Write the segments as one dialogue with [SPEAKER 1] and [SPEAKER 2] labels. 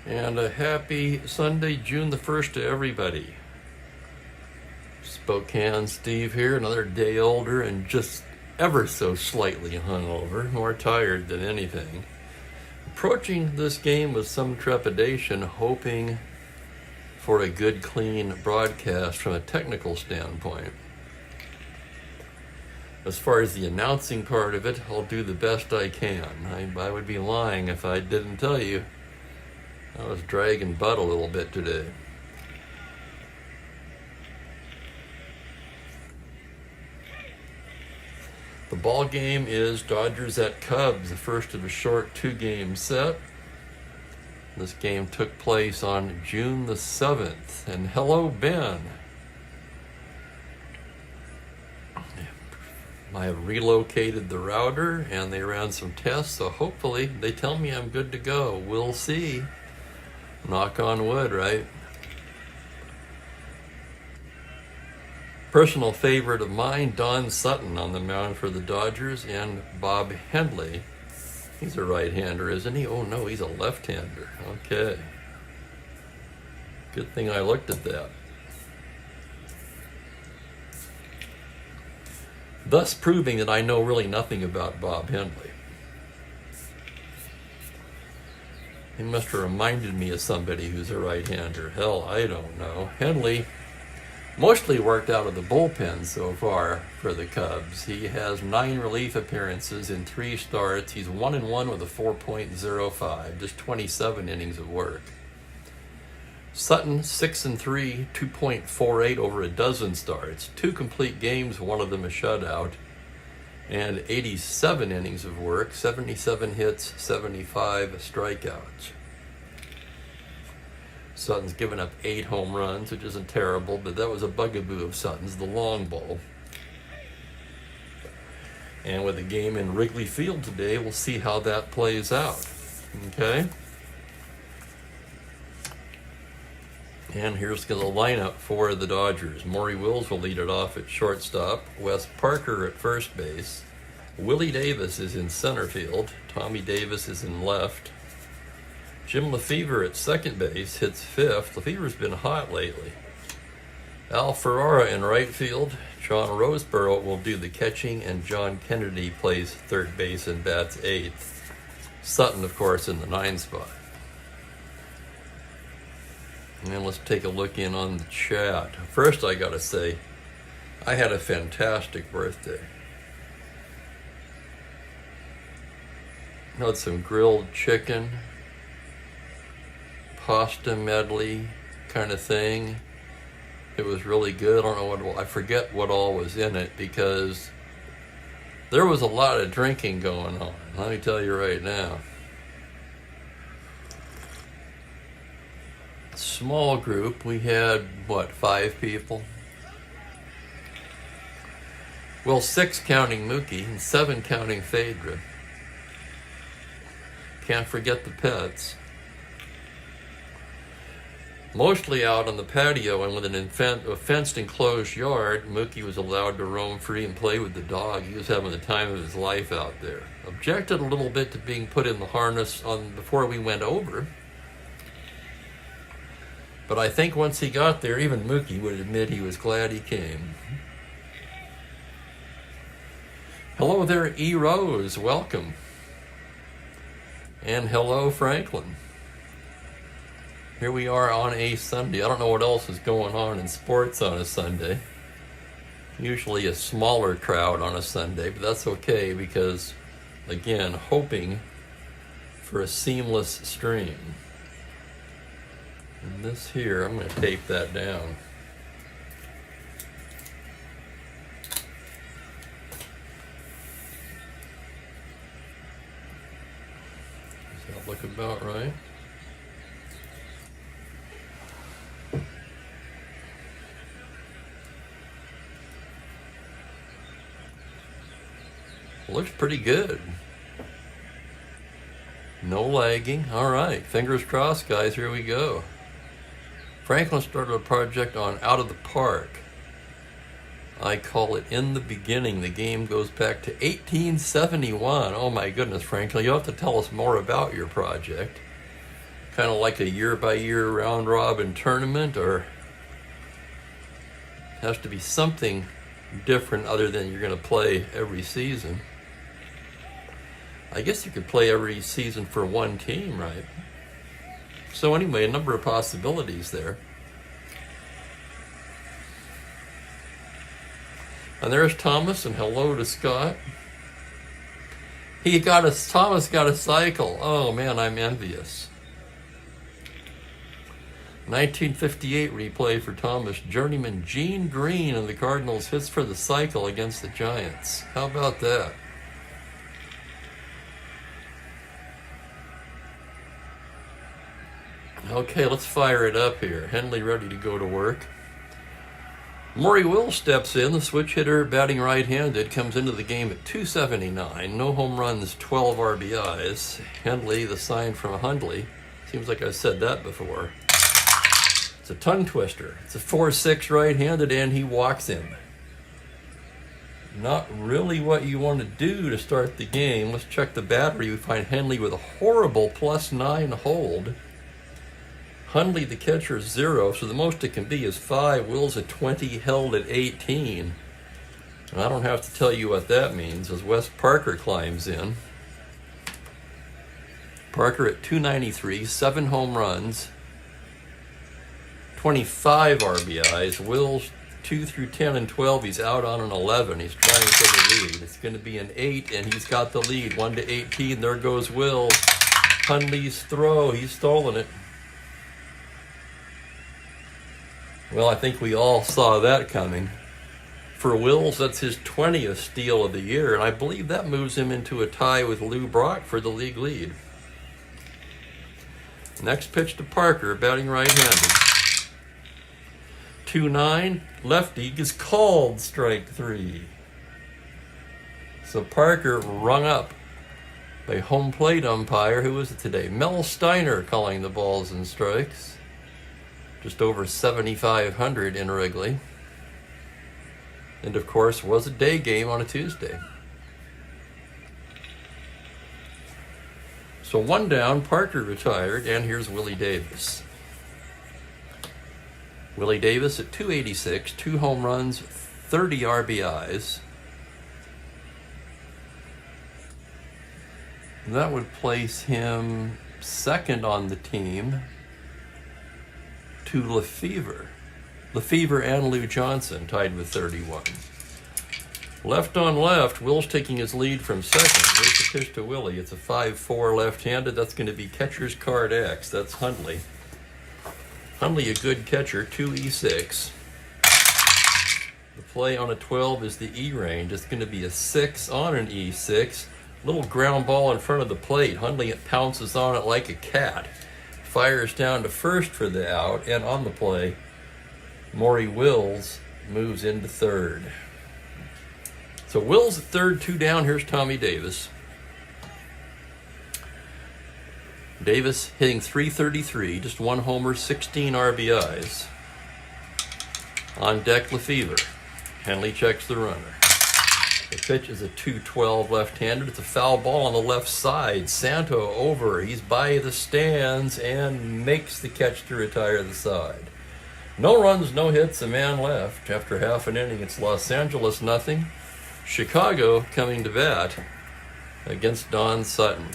[SPEAKER 1] And a happy Sunday, June the 1st to everybody. Spokane Steve here, another day older and just ever so slightly hungover, more tired than anything. Approaching this game with some trepidation, hoping for a good, clean broadcast from a technical standpoint. As far as the announcing part of it, I'll do the best I can. I would be lying if I didn't tell you I was dragging butt a little bit today. The ball game is Dodgers at Cubs, the first of a short 2-game set. This game took place on June the 7th. And hello, Ben. I have relocated the router and they ran some tests, so hopefully they tell me I'm good to go. We'll see. Knock on wood, right? Personal favorite of mine, Don Sutton on the mound for the Dodgers, and Bob Hendley. He's a right-hander, isn't he? Oh no, he's a left-hander. Okay. Good thing I looked at that. Thus proving that I know really nothing about Bob Hendley. He must have reminded me of somebody who's a right-hander. Hell, I don't know. Hendley mostly worked out of the bullpen so far for the Cubs. He has 9 relief appearances in 3 starts. He's 1-1 with a 4.05, just 27 innings of work. Sutton, 6-3, 2.48 over a dozen starts. 2 complete games, one of them a shutout. And 87 innings of work, 77 hits, 75 strikeouts. Sutton's given up 8 home runs, which isn't terrible, but that was a bugaboo of Sutton's, the long ball. And with the game in Wrigley Field today, we'll see how that plays out. Okay? And here's the lineup for the Dodgers. Maury Wills will lead it off at shortstop. Wes Parker at first base. Willie Davis is in center field. Tommy Davis is in left. Jim Lefevre at second base hits 5th. Lefevre's been hot lately. Al Ferrara in right field. John Roseborough will do the catching, and John Kennedy plays third base and bats 8th. Sutton, of course, in the 9 spot. And let's take a look in on the chat. First, I gotta say, I had a fantastic birthday. Had some grilled chicken, pasta medley kind of thing. It was really good. I don't know I forget what all was in it because there was a lot of drinking going on. Let me tell you right now. Small group. We had, 5 people? Well, 6 counting Mookie and 7 counting Phaedra. Can't forget the pets. Mostly out on the patio and with a fenced enclosed yard, Mookie was allowed to roam free and play with the dog. He was having the time of his life out there. Objected a little bit to being put in the harness before we went over. But I think once he got there, even Mookie would admit he was glad he came. Hello there, E. Rose. Welcome. And hello, Franklin. Here we are on a Sunday. I don't know what else is going on in sports on a Sunday. Usually a smaller crowd on a Sunday, but that's okay because, again, hoping for a seamless stream. And this here, I'm going to tape that down. Does that look about right? Looks pretty good. No lagging. All right, fingers crossed, guys. Here we go. Franklin started a project on Out of the Park. I call it In the Beginning. The game goes back to 1871. Oh my goodness, Franklin, you'll have to tell us more about your project. kind of like a year-by-year round-robin tournament, or has to be something different other than you're going to play every season? I guess you could play every season for one team, right? So anyway, a number of possibilities there. And there's Thomas, and hello to Scott. Thomas got a cycle. Oh man, I'm envious. 1958 replay for Thomas. Journeyman Gene Green and the Cardinals hits for the cycle against the Giants. How about that? Okay, let's fire it up here. Henley ready to go to work. Maury Will steps in, the switch hitter, batting right-handed, comes into the game at 279. No home runs, 12 RBIs. Henley, the sign from Hundley. Seems like I've said that before. It's a tongue twister. It's a 4-6 right-handed, and he walks him. Not really what you want to do to start the game. Let's check the battery. We find Henley with a horrible +9 hold. Hundley, the catcher, is 0, so the most it can be is 5. Will's at 20, held at 18. And I don't have to tell you what that means as Wes Parker climbs in. Parker at 293, 7 home runs, 25 RBIs. Will's 2 through 10 and 12. He's out on an 11. He's trying for the lead. It's going to be an 8, and he's got the lead. 1 to 18. There goes Will. Hundley's throw. He's stolen it. Well, I think we all saw that coming. For Wills, that's his 20th steal of the year, and I believe that moves him into a tie with Lou Brock for the league lead. Next pitch to Parker, batting right-handed. 2-9, lefty is called strike 3. So Parker rung up by home plate umpire. Who was it today? Mel Steiner calling the balls and strikes. Just over 7,500 in Wrigley. And of course, was a day game on a Tuesday. So 1 down, Parker retired, and here's Willie Davis. Willie Davis at 286, 2 home runs, 30 RBIs. And that would place him second on the team to Lefevre. Lefevre and Lou Johnson tied with 31. Left on left, Will's taking his lead from second. Here's the pitch to Willie. It's a 5-4 left-handed. That's going to be catcher's card X. That's Hundley. Hundley, a good catcher, 2E6. The play on a 12 is the E range. It's going to be a 6 on an E6. Little ground ball in front of the plate. Hundley pounces on it like a cat. Fires down to first for the out, and on the play, Maury Wills moves into third. So Wills at third, 2 down. Here's Tommy Davis. Davis hitting .333, just 1 homer, 16 RBIs. On deck, Lefevre. Henley checks the runner. The pitch is a 2-12 left-handed. It's a foul ball on the left side. Santo over. He's by the stands and makes the catch to retire the side. No runs, no hits, a man left. After half an inning, it's Los Angeles 0. Chicago coming to bat against Don Sutton.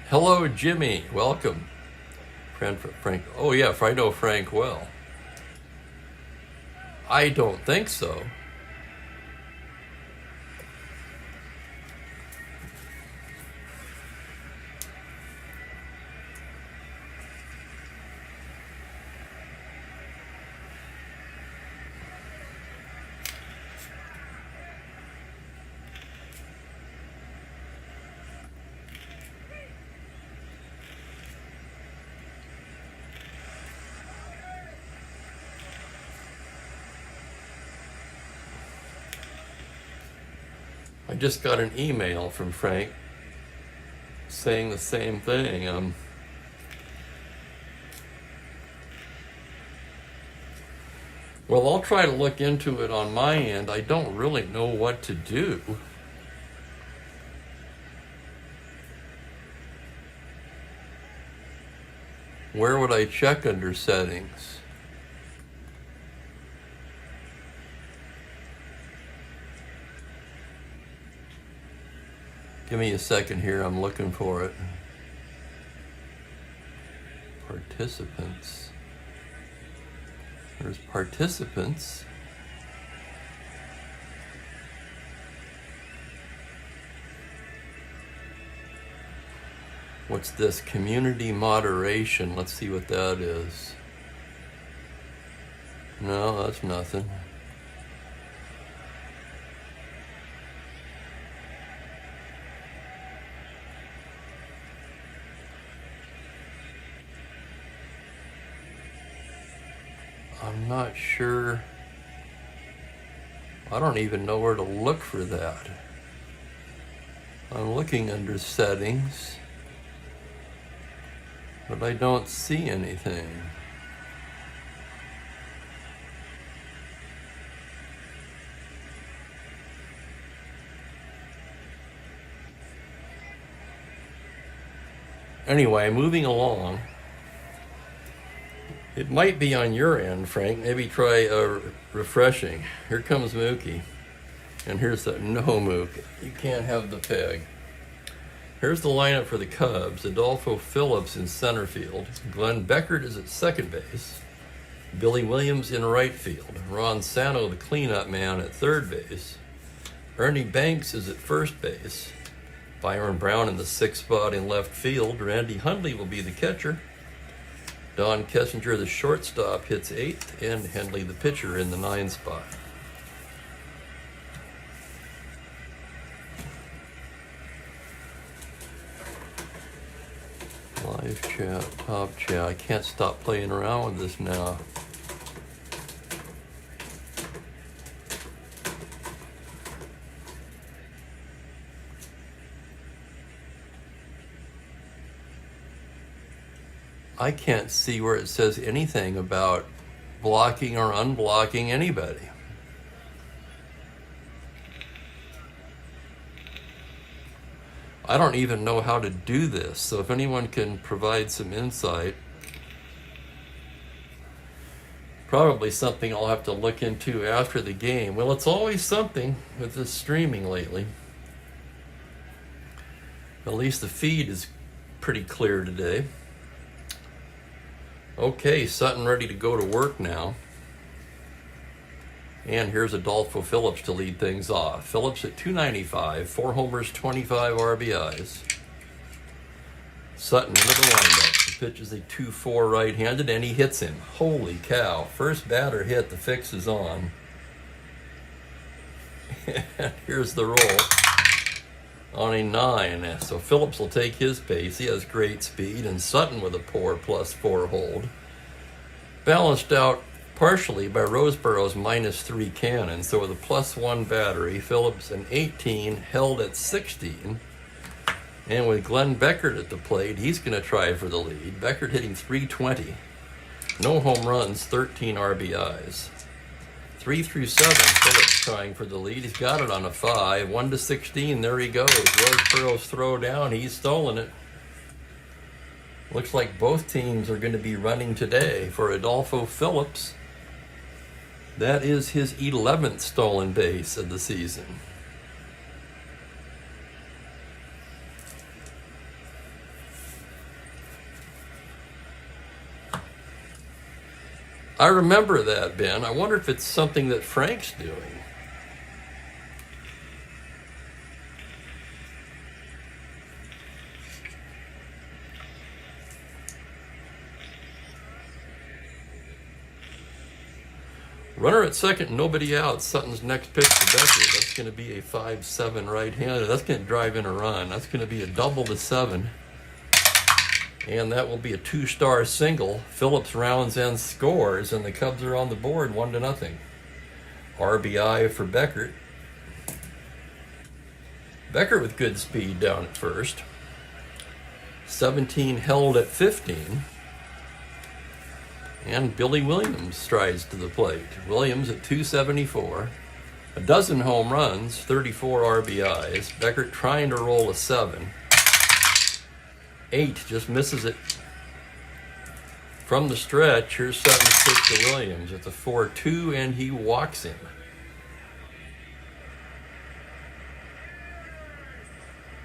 [SPEAKER 1] Hello, Jimmy. Welcome. Frank. Oh, yeah, I know Frank well. I don't think so. I just got an email from Frank saying the same thing. Well, I'll try to look into it on my end. I don't really know what to do. Where would I check under settings? Give me a second here, I'm looking for it. Participants. There's participants. What's this? Community moderation. Let's see what that is. No, that's nothing. I'm not sure. I don't even know where to look for that. I'm looking under settings, but I don't see anything. Anyway, moving along. It might be on your end, Frank. Maybe try refreshing. Here comes Mookie. And here's the no Mookie. You can't have the peg. Here's the lineup for the Cubs. Adolfo Phillips in center field. Glenn Beckert is at second base. Billy Williams in right field. Ron Santo, the cleanup man, at third base. Ernie Banks is at first base. Byron Brown in the sixth spot in left field. Randy Hundley will be the catcher. Don Kessinger, the shortstop, hits eighth, and Hendley, the pitcher, in the ninth spot. Live chat, top chat. I can't stop playing around with this now. I can't see where it says anything about blocking or unblocking anybody. I don't even know how to do this, so if anyone can provide some insight, probably something I'll have to look into after the game. Well, it's always something with this streaming lately. At least the feed is pretty clear today. Okay, Sutton ready to go to work now. And here's Adolfo Phillips to lead things off. Phillips at 295, 4 homers, 25 RBIs. Sutton into the windup. The pitch is a 2-4 right-handed, and he hits him. Holy cow. First batter hit, the fix is on. And here's the roll on a 9. So Phillips will take his pace. He has great speed, and Sutton with a poor +4 hold. Balanced out partially by Roseborough's -3 cannon. So with a +1 battery, Phillips an 18 held at 16. And with Glenn Beckert at the plate, he's going to try for the lead. Beckert hitting .320. No home runs, 13 RBIs. 3 through 7, Phillips trying for the lead. He's got it on a 5. 1 to 16, there he goes. Roseborough's throw down, he's stolen it. Looks like both teams are going to be running today for Adolfo Phillips. That is his 11th stolen base of the season. I remember that, Ben. I wonder if it's something that Frank's doing. Runner at second, nobody out. Sutton's next pitch to Beckert. That's going to be a 5-7 right-hander. That's going to drive in a run. That's going to be a double to 7. And that will be a 2-star single. Phillips rounds and scores, and the Cubs are on the board 1-0. RBI for Beckert. Beckert with good speed down at first. 17 held at 15. And Billy Williams strides to the plate. Williams at 274. A dozen home runs, 34 RBIs. Beckert trying to roll a 7. 8, just misses it. From the stretch, here's Sutton's pitch to Williams. It's a 4-2, and he walks him.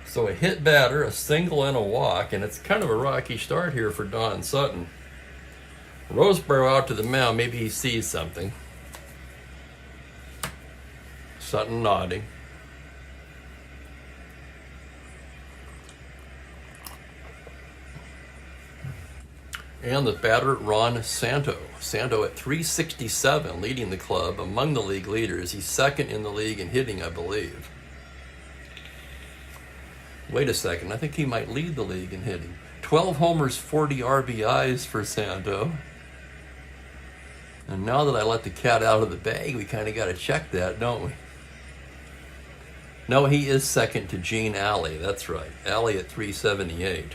[SPEAKER 1] So a hit batter, a single, and a walk, and it's kind of a rocky start here for Don Sutton. Roseboro out to the mound. Maybe he sees something. Sutton nodding. And the batter, Ron Santo. Santo at 367, leading the club, among the league leaders. He's second in the league in hitting, I believe. Wait a second, I think he might lead the league in hitting. 12 homers, 40 RBIs for Santo. And now that I let the cat out of the bag, we kind of got to check that, don't we? No, he is second to Gene Alley. That's right. Alley at 378.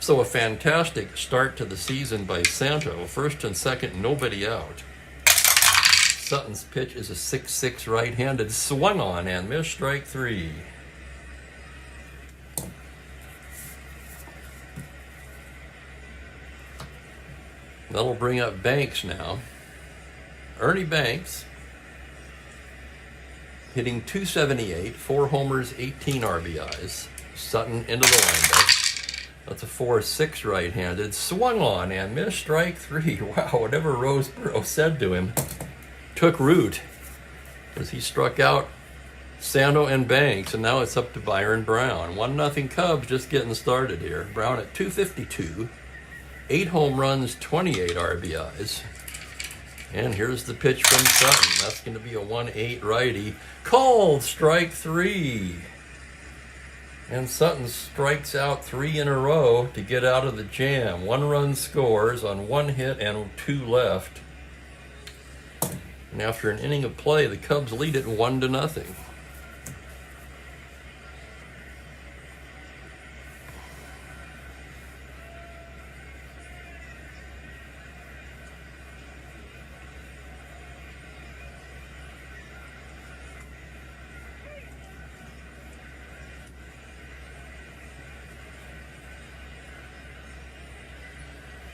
[SPEAKER 1] So a fantastic start to the season by Santo. First and second, nobody out. Sutton's pitch is a 6-6 right-handed, swung on and missed, strike 3. That'll bring up Banks now. Ernie Banks, hitting 278, 4 homers, 18 RBIs. Sutton into the windup. That's a 4-6 right-handed, swung on and missed, strike 3. Wow, whatever Roseboro said to him took root as he struck out Santo and Banks, and now it's up to Byron Brown. 1-0 Cubs just getting started here. Brown at 252, 8 home runs, 28 RBIs. And here's the pitch from Sutton. That's going to be a 1-8 righty. Called, strike 3. And Sutton strikes out 3 in a row to get out of the jam. 1 run scores on 1 hit and 2 left. And after an inning of play, the Cubs lead it 1-0.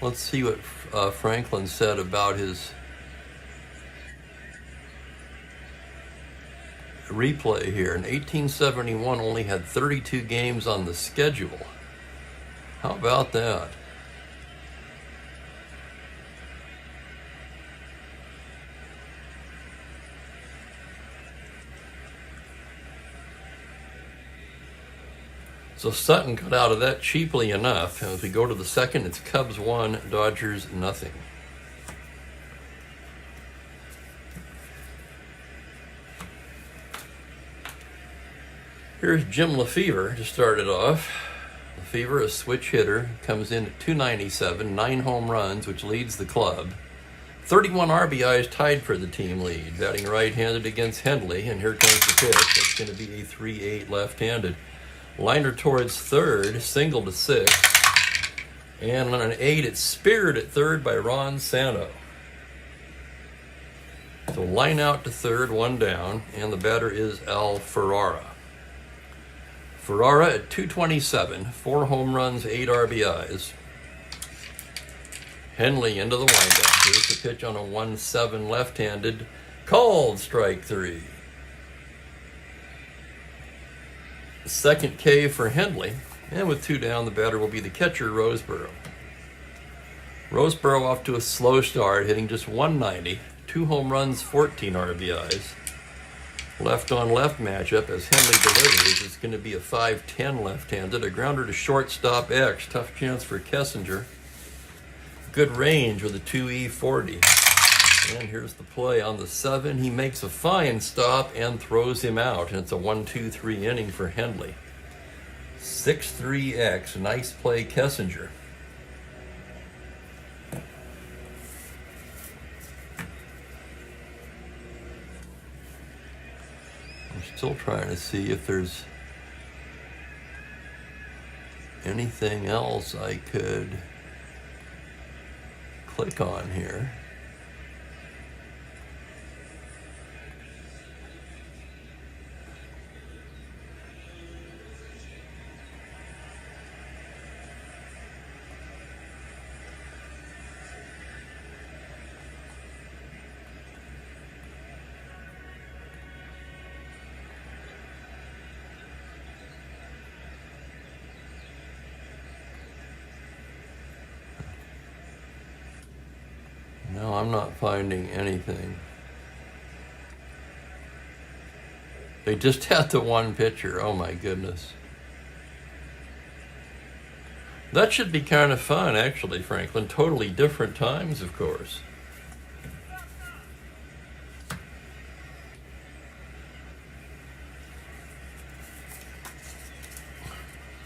[SPEAKER 1] Let's see what Franklin said about his replay here. In 1871, only had 32 games on the schedule. How about that? So Sutton got out of that cheaply enough. As we go to the second, it's Cubs 1, Dodgers 0. Here's Jim Lefevre to start it off. Lefevre, a switch hitter, comes in at 297, 9 home runs, which leads the club. 31 RBIs tied for the team lead, batting right-handed against Hendley, and here comes the pitch. That's going to be a 3-8 left-handed. Liner towards third, single to 6. And on an 8, it's speared at third by Ron Santo. So line out to third, 1 down, and the batter is Al Ferrara. Ferrara at 227, 4 home runs, 8 RBIs. Hendley into the windup. Here's the pitch on a 1-7 left-handed. Called, strike 3. Second K for Hendley, and with 2 down, the batter will be the catcher, Roseboro. Roseboro off to a slow start, hitting just 190, 2 home runs, 14 RBIs. Left-on-left matchup as Hendley delivers. It's going to be a 5-10 left-handed, a grounder to shortstop X. Tough chance for Kessinger. Good range with a 2E40. And here's the play on the 7. He makes a fine stop and throws him out. And it's a 1-2-3 inning for Hendley. 6-3X. Nice play, Kessinger. I'm still trying to see if there's anything else I could click on here. No, I'm not finding anything. They just had the one pitcher. Oh my goodness. That should be kind of fun, actually, Franklin. Totally different times, of course.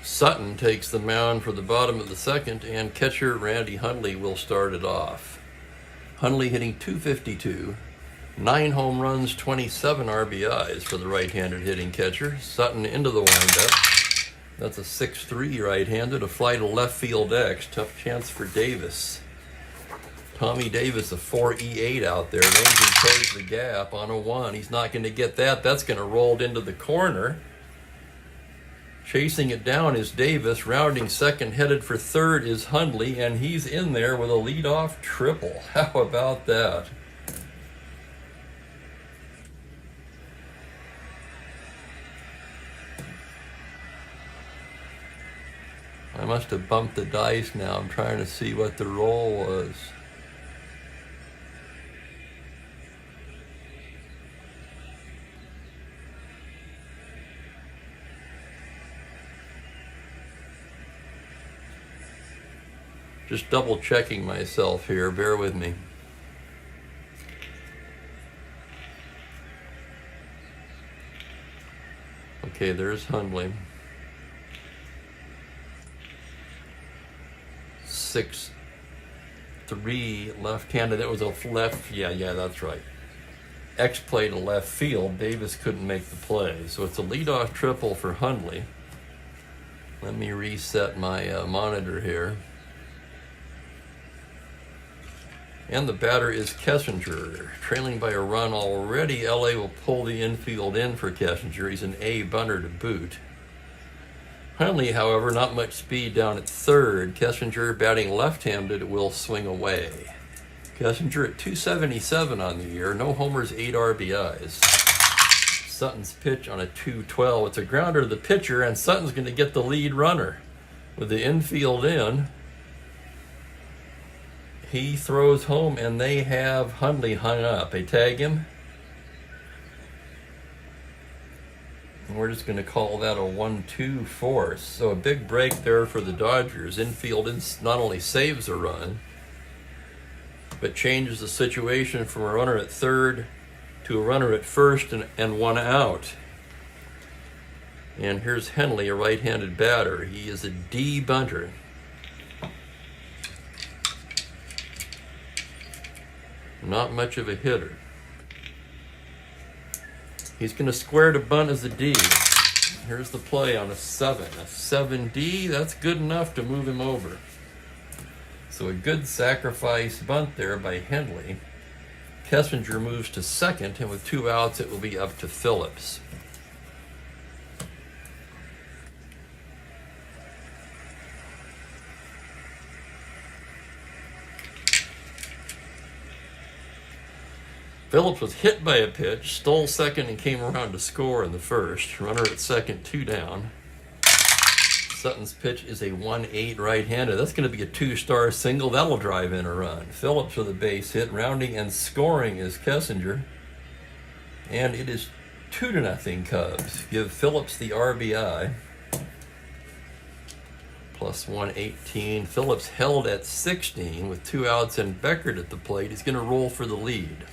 [SPEAKER 1] Sutton takes the mound for the bottom of the second, and catcher Randy Hundley will start it off. Hundley hitting .252, 9 home runs, 27 RBIs for the right-handed hitting catcher. Sutton into the windup. That's a 6-3 right-handed, a fly to left field X. Tough chance for Davis. Tommy Davis, a 4.E8 out there, ranging towards the gap on a 1. He's not going to get that. That's going to roll into the corner. Chasing it down is Davis. Rounding second, headed for third is Hundley, and he's in there with a leadoff triple. How about that? I must have bumped the dice now. I'm trying to see what the roll was. Just double checking myself here, bear with me. Okay, there's Hundley. 6-3 left-handed. That was a left, yeah, that's right. X play to left field. Davis couldn't make the play. So it's a leadoff triple for Hundley. Let me reset my monitor here. And the batter is Kessinger, trailing by a run already. LA will pull the infield in for Kessinger. He's an A bunter to boot. Hundley, however, not much speed down at third. Kessinger, batting left-handed, will swing away. Kessinger at .277 on the year. No homers, 8 RBIs. Sutton's pitch on a 2-12. It's a grounder to the pitcher, and Sutton's going to get the lead runner. With the infield in, he throws home, and they have Hundley hung up. They tag him. And we're just going to call that a 1-2 force. So a big break there for the Dodgers. Infield not only saves a run, but changes the situation from a runner at third to a runner at first and 1 out. And here's Henley, a right-handed batter. He is a D bunter. Not much of a hitter. He's going to square to bunt as a D. Here's the play on a 7. A 7D, that's good enough to move him over. So a good sacrifice bunt there by Henley. Kessinger moves to second, and with 2 outs, it will be up to Phillips. Phillips was hit by a pitch, stole second, and came around to score in the first. Runner at second, 2 down. Sutton's pitch is a 1-8 right-handed. That's going to be a 2-star single. That'll drive in a run. Phillips with a base hit. Rounding and scoring is Kessinger. And it is 2-0 Cubs. Give Phillips the RBI. Plus 118. Phillips held at 16 with 2 outs and Beckert at the plate. He's going to roll for the lead.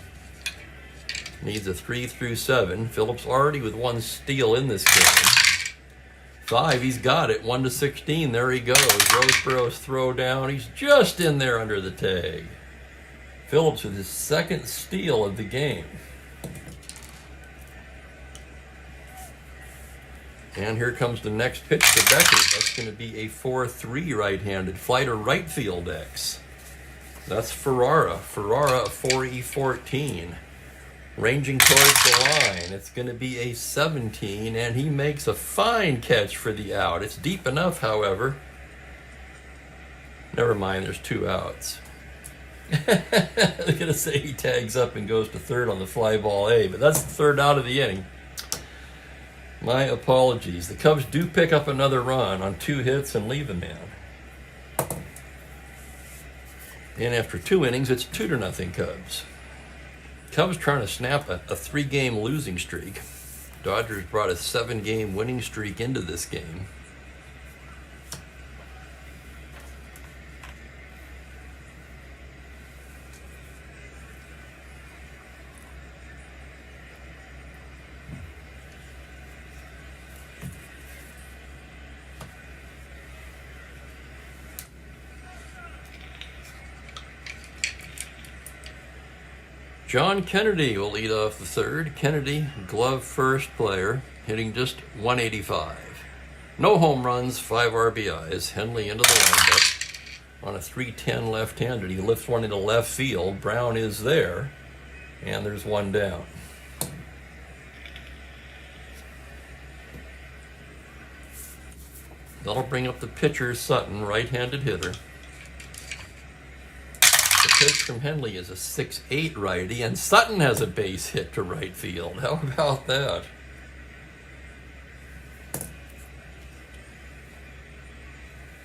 [SPEAKER 1] Needs a 3 through 7. Phillips already with 1 steal in this game. 5, he's got it. 1-16. There he goes. Roseborough's throw down. He's just in there under the tag. Phillips with his 2nd steal of the game. And here comes the next pitch to Beckert. That's going to be a 4-3 right-handed fly to right field X. That's Ferrara. Ferrara, 4E14. Ranging towards the line. It's going to be a 17, and he makes a fine catch for the out. It's deep enough, however. Never mind, there's 2 outs. I'm going to say he tags up and goes to third on the fly ball A, but that's the 3rd out of the inning. My apologies. The Cubs do pick up another run on 2 hits and leave a man. And after 2 innings, it's 2-0 Cubs. Cubs trying to snap a 3-game losing streak. Dodgers brought a 7-game winning streak into this game. John Kennedy will lead off the 3rd. Kennedy, glove first player, hitting just 185. No home runs, 5 RBIs. Henley into the windup on a 3-10 left-handed. He lifts one into left field. Brown is there, and there's 1 down. That'll bring up the pitcher, Sutton, right-handed hitter. The pitch from Henley is a 6-8 righty, and Sutton has a base hit to right field. How about that?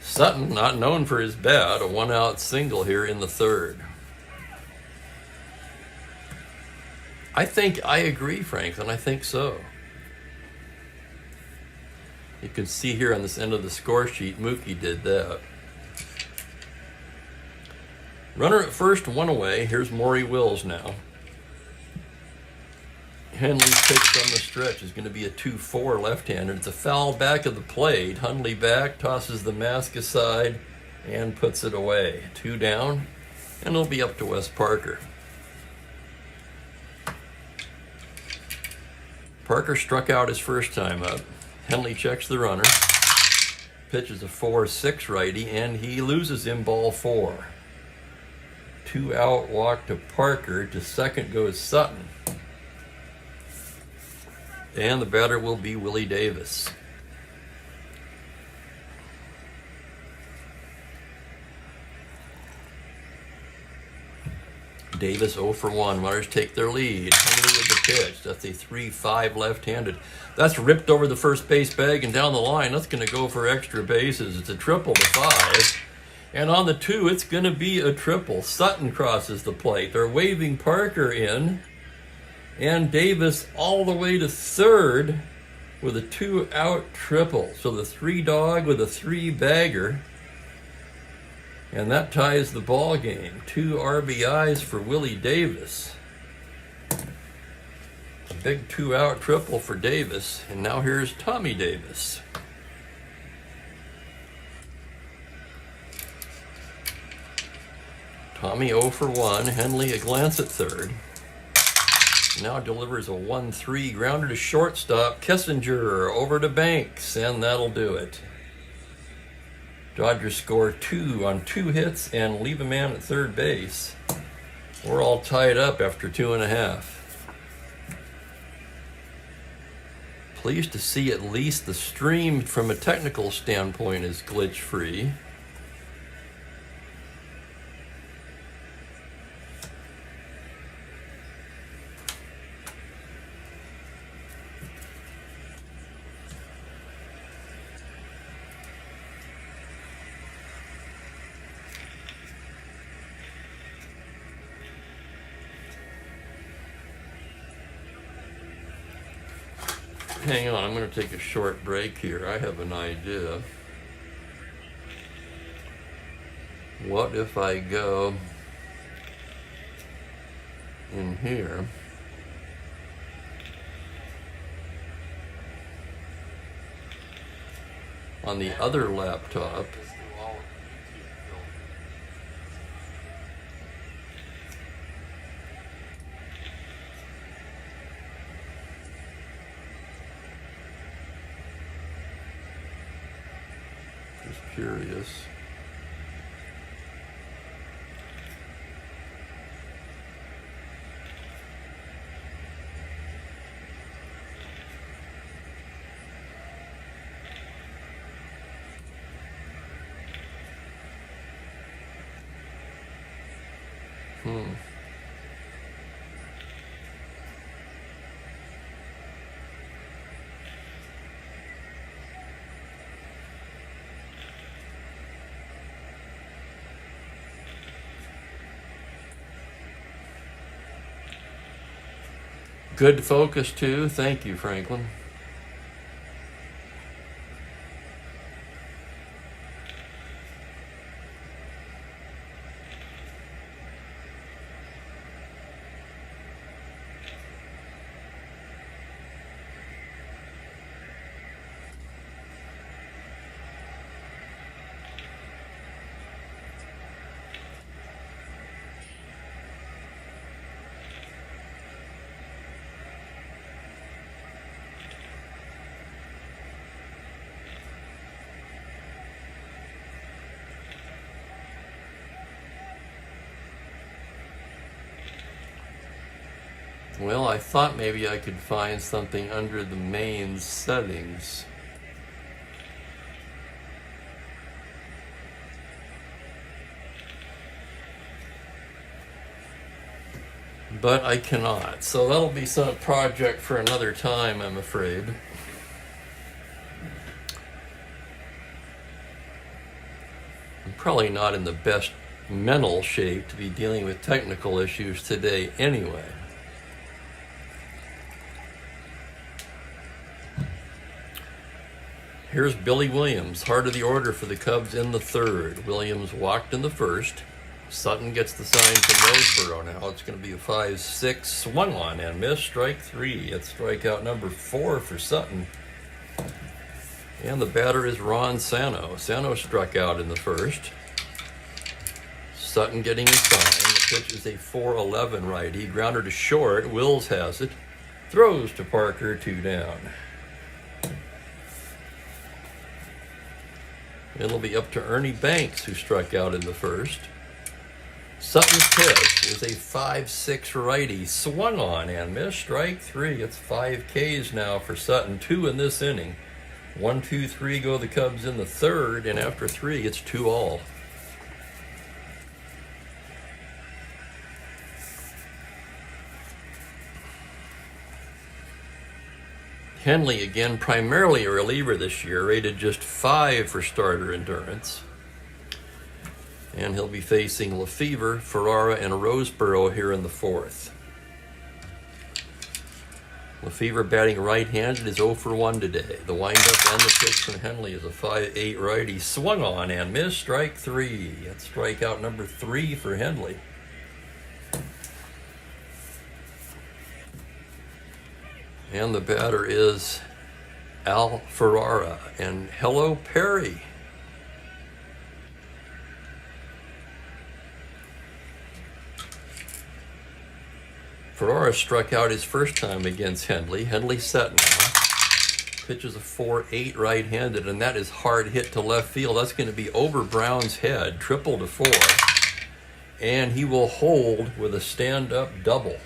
[SPEAKER 1] Sutton, not known for his bat, a 1-out single here in the 3rd. I agree, Franklin. I think so. You can see here on this end of the score sheet, Mookie did that. Runner at first, 1 away. Here's Maury Wills now. Henley's pitch from the stretch is going to be a 2-4 left-hander. It's a foul back of the plate. Hundley back, tosses the mask aside, and puts it away. 2 down, and it'll be up to Wes Parker. Parker struck out his first time up. Henley checks the runner. Pitches a 4-6 righty, and he loses him ball 4. 2-out walk to Parker. To second goes Sutton. And the batter will be Willie Davis. Davis 0 for 1. Runners take their lead. Henley with the pitch. That's a 3-5 left-handed. That's ripped over the first base bag and down the line. That's going to go for extra bases. It's a triple to 5. And on the 2, it's going to be a triple. Sutton crosses the plate. They're waving Parker in. And Davis all the way to third with a 2-out triple. So the 3-dog with a 3-bagger. And that ties the ball game. 2 RBIs for Willie Davis. A big 2-out triple for Davis. And now here's Tommy Davis. Tommy 0 for 1. Henley a glance at third. Now delivers a 1-3 grounder to shortstop. Kessinger over to Banks, and that'll do it. Dodgers score 2 on 2 hits and leave a man at third base. We're all tied up after 2.5. Pleased to see at least the stream from a technical standpoint is glitch-free. Hang on, I'm going to take a short break here. I have an idea. What if I go in here on the other laptop? Just curious. Good focus too. Thank you, Franklin. Well, I thought maybe I could find something under the main settings. But I cannot. So that'll be some project for another time, I'm afraid. I'm probably not in the best mental shape to be dealing with technical issues today anyway. Here's Billy Williams, heart of the order for the Cubs in the third. Williams walked in the first. Sutton gets the sign from Roseboro now. It's going to be a 5-6, swung on and missed, strike 3. It's strikeout number 4 for Sutton. And the batter is Ron Sano. Sano struck out in the first. Sutton getting his sign. The pitch is a 4-11 righty. Grounder to short. Wills has it. Throws to Parker, 2 down. It'll be up to Ernie Banks, who struck out in the first. Sutton's pitch is a 5-6 righty. Swung on and missed, strike 3. It's 5 Ks now for Sutton. 2 in this inning. 1, 2, 3 go the Cubs in the third, and after 3, it's 2 all. Henley, again, primarily a reliever this year, rated just 5 for starter endurance. And he'll be facing Lefevre, Ferrara, and Roseboro here in the fourth. Lefevre batting right-handed is 0 for 1 today. The windup and the pitch from Henley is a 5-8 righty. Swung on and missed, strike 3. That's strikeout number 3 for Henley. And the batter is Al Ferrara. And hello, Perry. Ferrara struck out his first time against Henley. Henley set now. Pitches a 4-8 right-handed, and that is hard hit to left field. That's going to be over Brown's head, triple to 4. And he will hold with a stand-up double.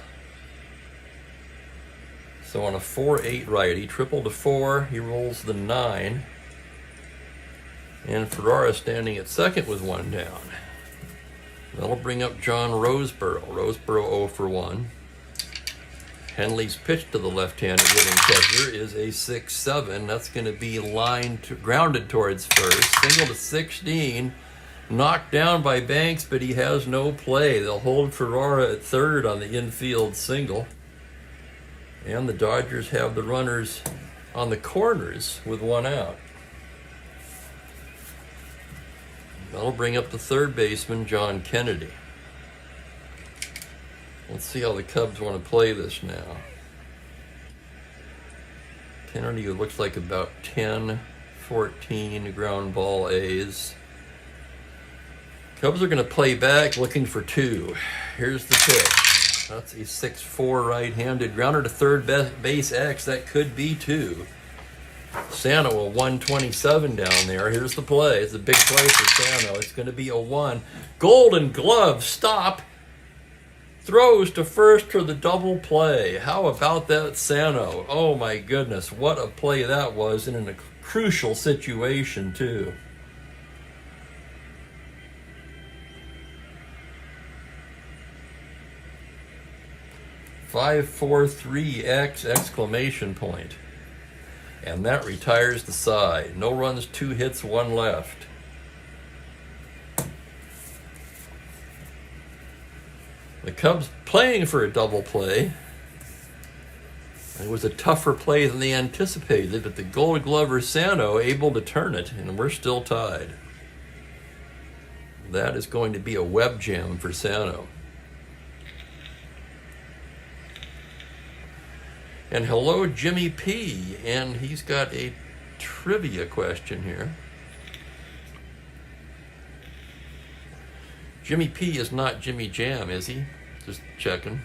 [SPEAKER 1] So on a 4-8 righty, triple to 4, he rolls the 9. And Ferrara standing at second with 1 down. That'll bring up John Roseboro. Roseboro 0 for 1. Henley's pitch to the left-handed hitting catcher is a 6-7. That's going to be grounded towards first. Single to 16. Knocked down by Banks, but he has no play. They'll hold Ferrara at third on the infield single. And the Dodgers have the runners on the corners with 1 out. That'll bring up the third baseman, John Kennedy. Let's see how the Cubs want to play this now. Kennedy looks like about 10, 14 ground ball A's. Cubs are going to play back looking for 2. Here's the pitch. That's a 6-4 right-handed grounder to third base X. That could be 2. Sano a 127 down there. Here's the play. It's a big play for Sano. It's going to be a 1. Golden Glove stop. Throws to first for the double play. How about that, Sano? Oh my goodness, what a play that was, and in a crucial situation too. "5-4-3-X!" exclamation point. And that retires the side. No runs, 2 hits, 1 left. The Cubs playing for a double play. It was a tougher play than they anticipated, but the Gold Glover Sano able to turn it, and we're still tied. That is going to be a web jam for Sano. And hello, Jimmy P. And he's got a trivia question here. Jimmy P is not Jimmy Jam, is he? Just checking.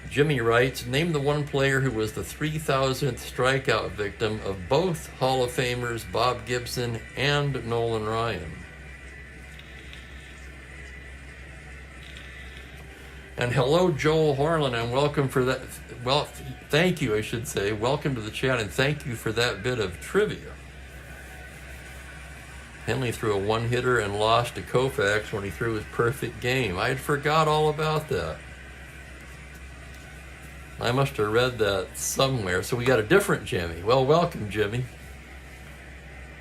[SPEAKER 1] Jimmy writes, name the one player who was the 3,000th strikeout victim of both Hall of Famers Bob Gibson and Nolan Ryan. And hello, Joel Harlan, and welcome for that. Well, thank you, I should say. Welcome to the chat, and thank you for that bit of trivia. Henley threw a 1-hitter and lost to Koufax when he threw his perfect game. I had forgot all about that. I must have read that somewhere. So we got a different Jimmy. Well, welcome, Jimmy.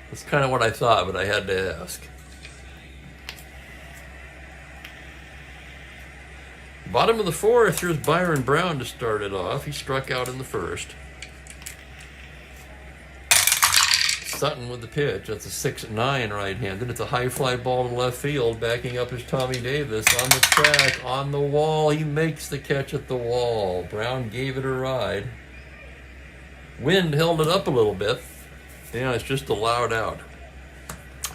[SPEAKER 1] That's kind of what I thought, but I had to ask. Bottom of the 4th, here's Byron Brown to start it off. He struck out in the 1st. Sutton with the pitch. That's a 6-9 right-handed. It's a high fly ball to left field. Backing up is Tommy Davis on the track, on the wall. He makes the catch at the wall. Brown gave it a ride. Wind held it up a little bit. Yeah, it's just allowed out.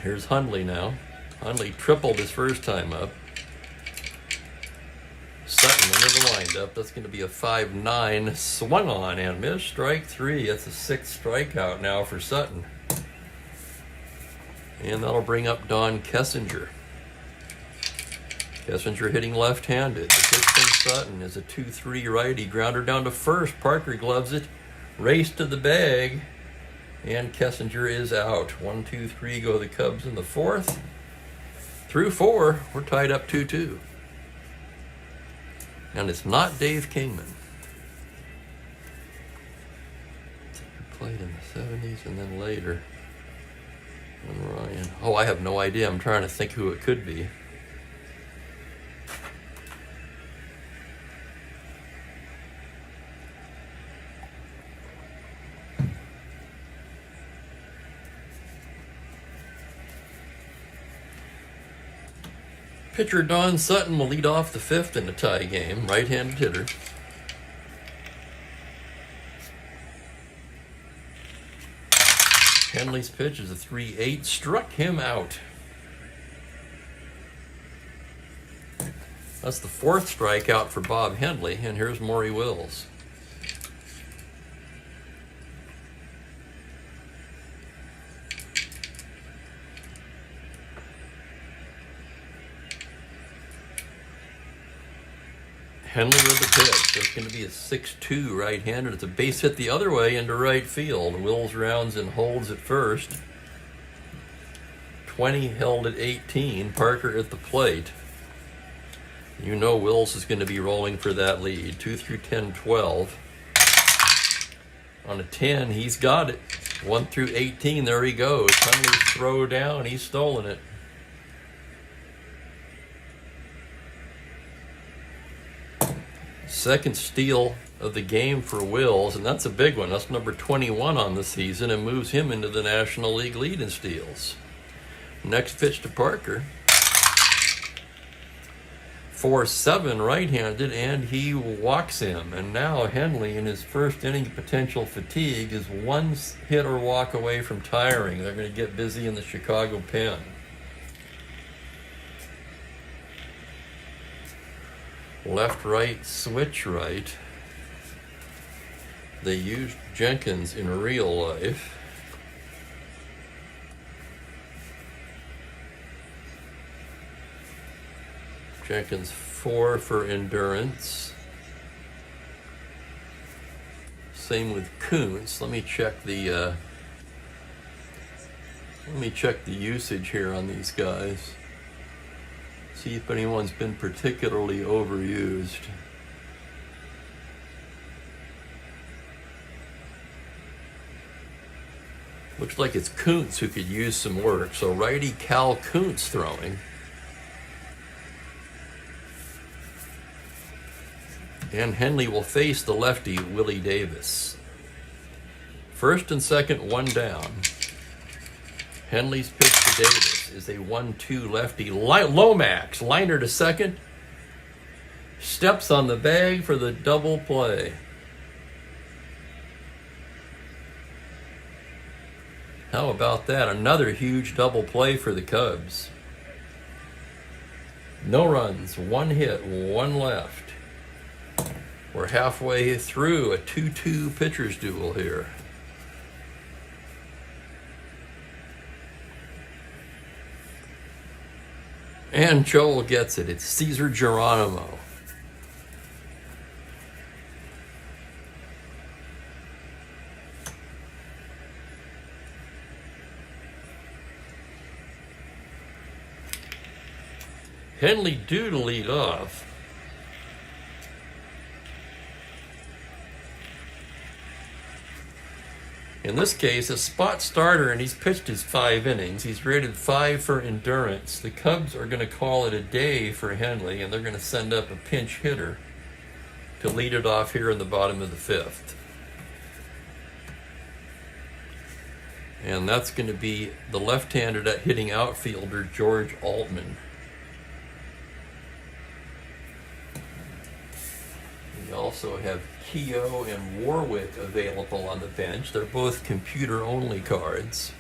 [SPEAKER 1] Here's Hundley now. Hundley tripled his first time up. Sutton into the windup. That's going to be a 5-9. Swung on and missed. Strike 3. That's a 6th strikeout now for Sutton. And that'll bring up Don Kessinger. Kessinger hitting left-handed. The pitch from Sutton is a 2-3 righty. Grounder down to first. Parker gloves it. Race to the bag. And Kessinger is out. 1-2-3 go the Cubs in the 4th. Through 4, we're tied up 2-2. And it's not Dave Kingman. He played in the 70s and then later. And Ryan. Oh, I have no idea. I'm trying to think who it could be. Pitcher Don Sutton will lead off the 5th in the tie game, right-handed hitter. Henley's pitch is a 3-8, struck him out. That's the 4th strikeout for Bob Henley, and here's Maury Wills. Henley with the pitch. That's going to be a 6-2 right-handed. It's a base hit the other way into right field. Wills rounds and holds at first. 20 held at 18. Parker at the plate. You know Wills is going to be rolling for that lead. 2 through 10, 12. On a 10, he's got it. 1 through 18, there he goes. Henley's throw down. He's stolen it. Second steal of the game for Wills, and that's a big one. That's number 21 on the season and moves him into the National League lead in steals. Next pitch to Parker. 4-7 right-handed, and he walks him. And now Henley, in his first inning potential fatigue, is 1 hit or walk away from tiring. They're going to get busy in the Chicago pen. Left-right, switch right. they used Jenkins in real life. Jenkins 4 for endurance. Same with Kuntz. Let me check the usage here on these guys. See if anyone's been particularly overused. Looks like it's Kuntz who could use some work. So righty Cal Kuntz throwing. And Henley will face the lefty, Willie Davis. First and second, one down. Henley's pitch to Davis is a 1-2 lefty. Lomax, liner to second. Steps on the bag for the double play. How about that? Another huge double play for the Cubs. No runs, one hit, one left. We're halfway through a 2-2 pitcher's duel here. And Joel gets it. It's Cesar Geronimo. Henley due to lead off. In this case, a spot starter, and he's pitched his 5 innings. He's rated 5 for endurance. The Cubs are going to call it a day for Henley, and they're going to send up a pinch hitter to lead it off here in the bottom of the 5th. And that's going to be the left-handed hitting outfielder, George Altman. We also have Keogh and Warwick available on the bench. They're both computer-only cards.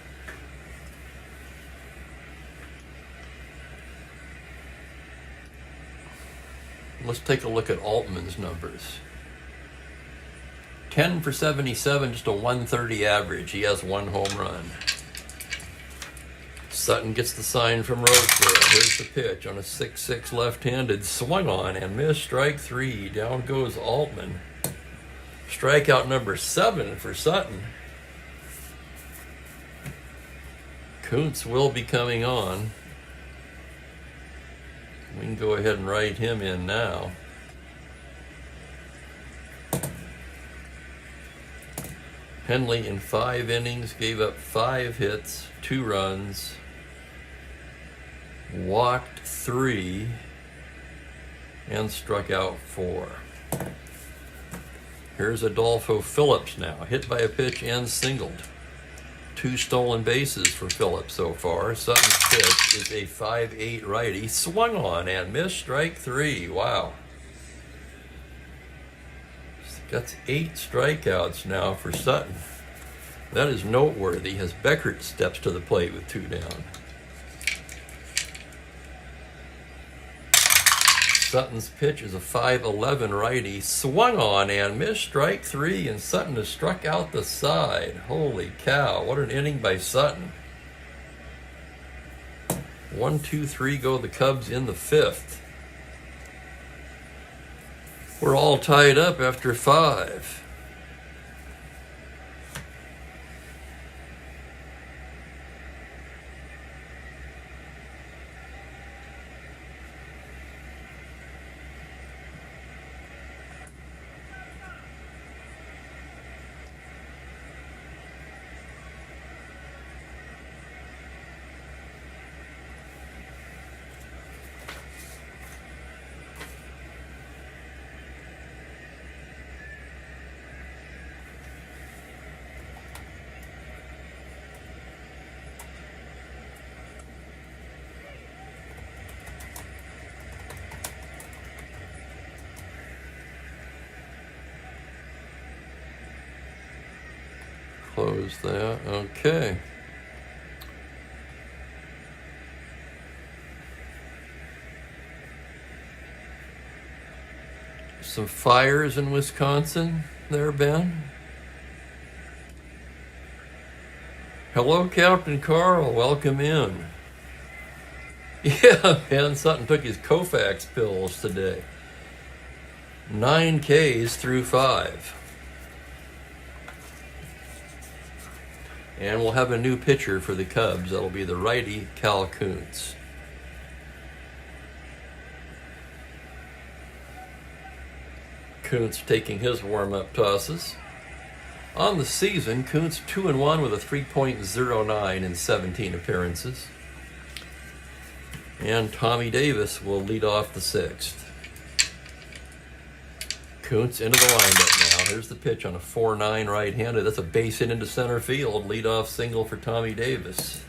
[SPEAKER 1] Let's take a look at Altman's numbers. 10 for 77, just a 130 average. He has 1 home run. Sutton gets the sign from Roseboro. Here's the pitch on a 6-6 left-handed. Swung on and missed. Strike 3. Down goes Altman. Strikeout number 7 for Sutton. Kuntz will be coming on. We can go ahead and write him in now. Henley in 5 innings gave up 5 hits, 2 runs, walked 3, and struck out 4. Here's Adolfo Phillips now, hit by a pitch and singled. 2 stolen bases for Phillips so far. Sutton's pitch is a 5-8 righty, swung on and missed. Strike 3. Wow. That's 8 strikeouts now for Sutton. That is noteworthy as Beckert steps to the plate with 2 down. Sutton's pitch is a 5-11 righty, swung on and missed. Strike 3, and Sutton has struck out the side. Holy cow, what an inning by Sutton. 1, 2, 3 go the Cubs in the 5th. We're all tied up after 5. Close that. Okay. Some fires in Wisconsin there, Ben? Hello, Captain Carl. Welcome in. Yeah, man, Sutton took his Koufax pills today. 9 Ks through 5. And we'll have a new pitcher for the Cubs. That'll be the righty Cal Kuntz. Kuntz taking his warm-up tosses. On the season, Kuntz 2-1 with a 3.09 in 17 appearances. And Tommy Davis will lead off the 6th. Kuntz into the windup now. Here's the pitch on a 4-9 right-handed. That's a base hit into center field. Lead-off single for Tommy Davis.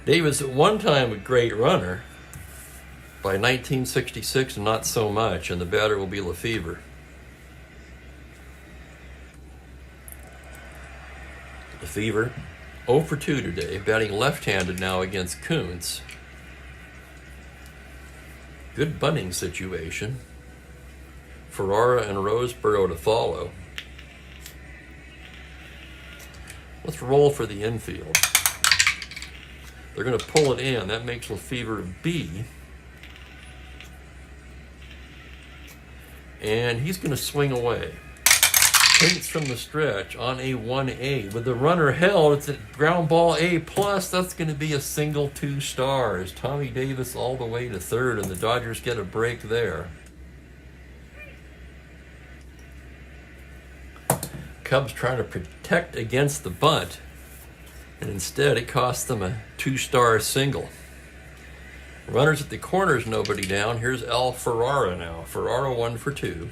[SPEAKER 1] Davis at one time a great runner. By 1966, not so much, and the batter will be Lefevre. Lefevre 0 for 2 today, batting left-handed now against Kuntz. Good bunting situation. Ferrara and Roseboro to follow. Let's roll for the infield. They're going to pull it in. That makes Lefevre a B. And he's going to swing away. Kuntz from the stretch on a 1A. With the runner held, it's a ground ball A+. That's going to be a single 2 stars. Tommy Davis all the way to third, and the Dodgers get a break there. Cubs trying to protect against the bunt, and instead it cost them a 2-star single. Runners at the corners, nobody down. Here's Al Ferrara now. Ferrara 1 for 2.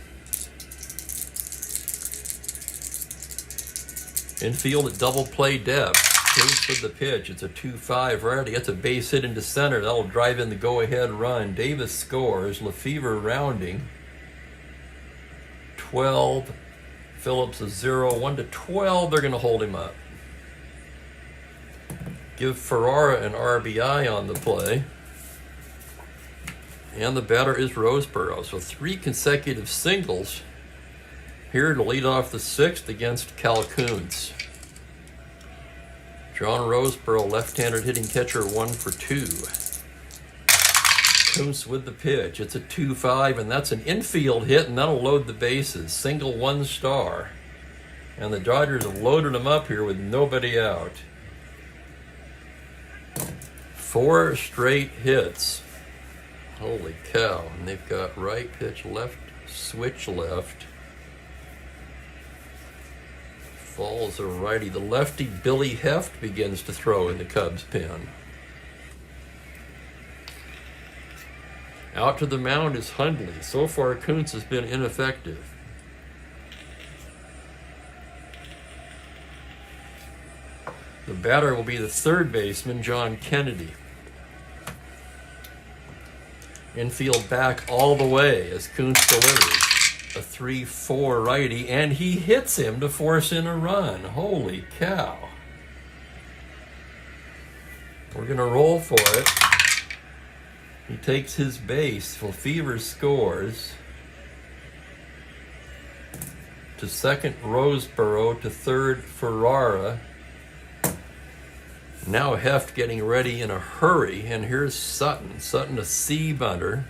[SPEAKER 1] Infield at double play depth. Kuntz with the pitch. It's a 2-5 righty. That's a base hit into center. That'll drive in the go-ahead run. Davis scores. Lefevre rounding. 12. Phillips a 0. 1 to 12. They're going to hold him up. Give Ferrara an RBI on the play. And the batter is Roseboro. So 3 consecutive singles here to lead off the 6th against Cal Kuntz. John Roseboro, left-handed hitting catcher, 1 for 2. Kuntz with the pitch. It's a 2-5, and that's an infield hit, and that'll load the bases. Single 1 star. And the Dodgers have loaded him up here with nobody out. 4 straight hits. Holy cow. And they've got right pitch, left, switch left. Falls a righty. The lefty Billy Heft begins to throw in the Cubs pen. Out to the mound is Hundley. So far, Kuntz has been ineffective. The batter will be the third baseman, John Kennedy. Infield back all the way as Kuntz delivers. A 3-4 righty, and he hits him to force in a run. Holy cow. We're going to roll for it. He takes his base. Lefevre scores. To second, Roseboro. To third, Ferrara. Now Heft getting ready in a hurry, and here's Sutton. Sutton a C-bunter.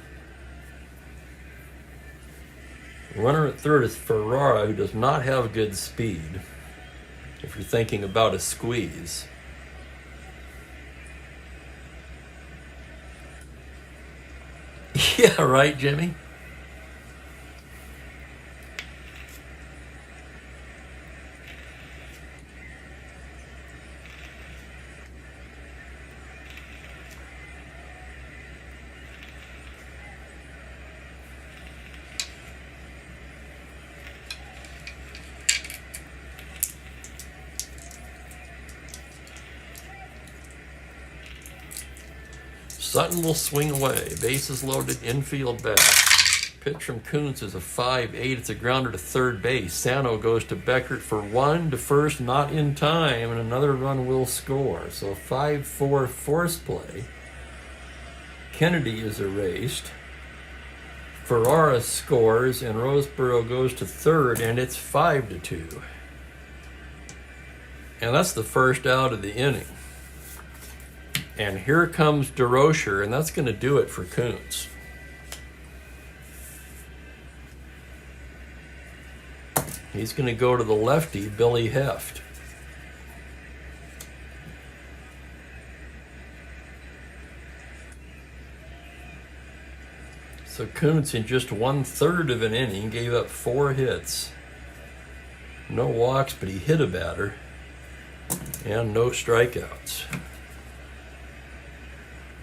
[SPEAKER 1] Runner at third is Ferrara, who does not have good speed, if you're thinking about a squeeze. Yeah, right, Jimmy? Sutton will swing away. Bases loaded, infield back. Pitch from Kuntz is a 5-8. It's a grounder to third base. Sano goes to Beckert for 1 to first, not in time, and another run will score. So 5-4 force play. Kennedy is erased. Ferrara scores, and Roseboro goes to third, and it's 5-2. And that's the first out of the inning. And here comes DeRocher, and that's going to do it for Kuntz. He's going to go to the lefty, Billy Heft. So Kuntz, in just 1/3 of an inning, gave up 4 hits. No walks, but he hit a batter. And no strikeouts.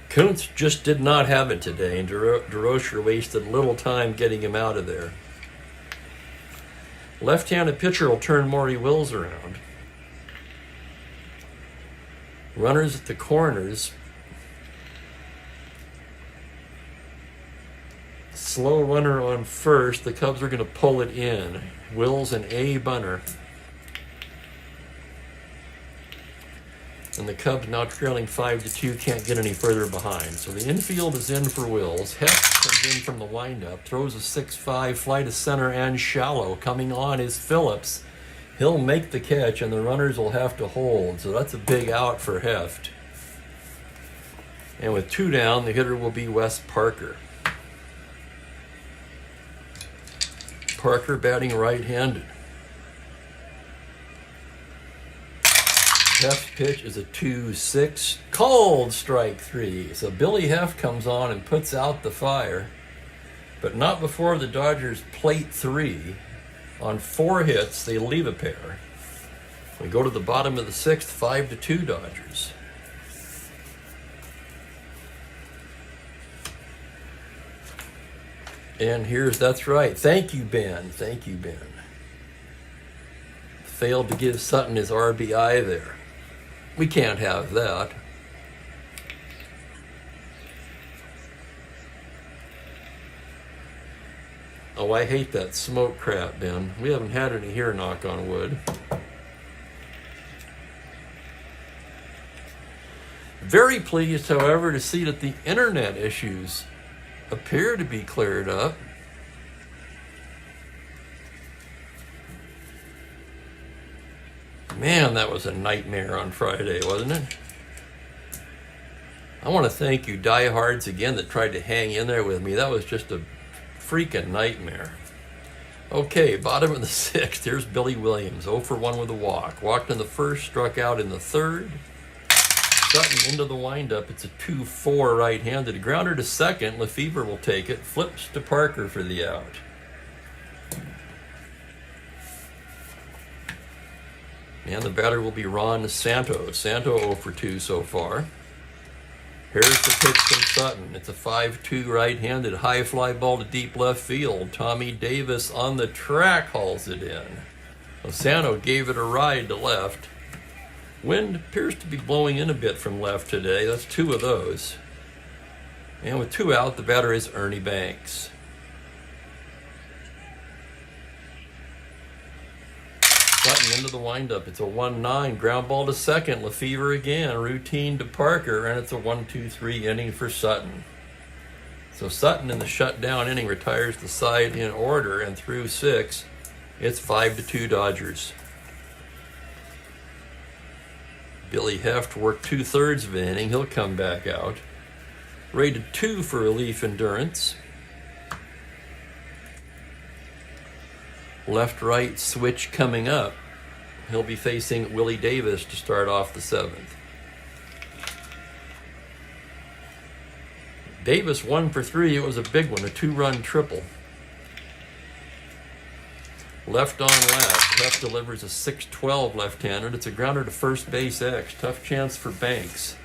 [SPEAKER 1] Kuntz just did not have it today, and DeRocher wasted little time getting him out of there. Left-handed pitcher will turn Maury Wills around. Runners at the corners. Slow runner on first. The Cubs are going to pull it in. Wills an A bunter. And the Cubs, now trailing 5-2, can't get any further behind. So the infield is in for Wills. Heft comes in from the windup, throws a 6-5 fly to center and shallow. Coming on is Phillips. He'll make the catch, and the runners will have to hold. So that's a big out for Heft. And with 2 down, the hitter will be Wes Parker. Parker batting right-handed. Heft's pitch is a 2-6, called strike 3. So Billy Heft comes on and puts out the fire, but not before the Dodgers plate 3. On 4 hits, they leave a pair. We go to the bottom of the 6th, 5-2 Dodgers. And that's right. Thank you, Ben. Thank you, Ben. Failed to give Sutton his RBI there. We can't have that. Oh, I hate that smoke crap, Ben. We haven't had any here, knock on wood. Very pleased, however, to see that the internet issues appear to be cleared up. Man, that was a nightmare on Friday, wasn't it? I want to thank you diehards again that tried to hang in there with me. That was just a freaking nightmare. Okay, bottom of the 6th. Here's Billy Williams, 0 for 1 with a walk. Walked in the 1st, struck out in the 3rd. Sutton into the windup. It's a 2-4 right-handed. Grounder to 2nd. Lefevre will take it. Flips to Parker for the out. And the batter will be Ron Santo. Santo 0 for 2 so far. Here's the pitch from Sutton. It's a 5-2 right-handed high fly ball to deep left field. Tommy Davis on the track hauls it in. Santo gave it a ride to left. Wind appears to be blowing in a bit from left today. That's 2 of those. And with 2 out, the batter is Ernie Banks. Sutton into the windup. It's a 1-9. Ground ball to 2nd. Lefevre again. Routine to Parker. And it's a 1-2-3 inning for Sutton. So Sutton in the shutdown inning retires the side in order. And through 6, it's 5-2 Dodgers. Billy Heft worked 2/3 of an inning. He'll come back out. Rated 2 for relief endurance. Left-right switch coming up. He'll be facing Willie Davis to start off the 7th. Davis 1 for 3. It was a big one, a 2-run triple. Left on left. Heft delivers a 6-12 left-handed. It's a grounder to first base X. Tough chance for Banks.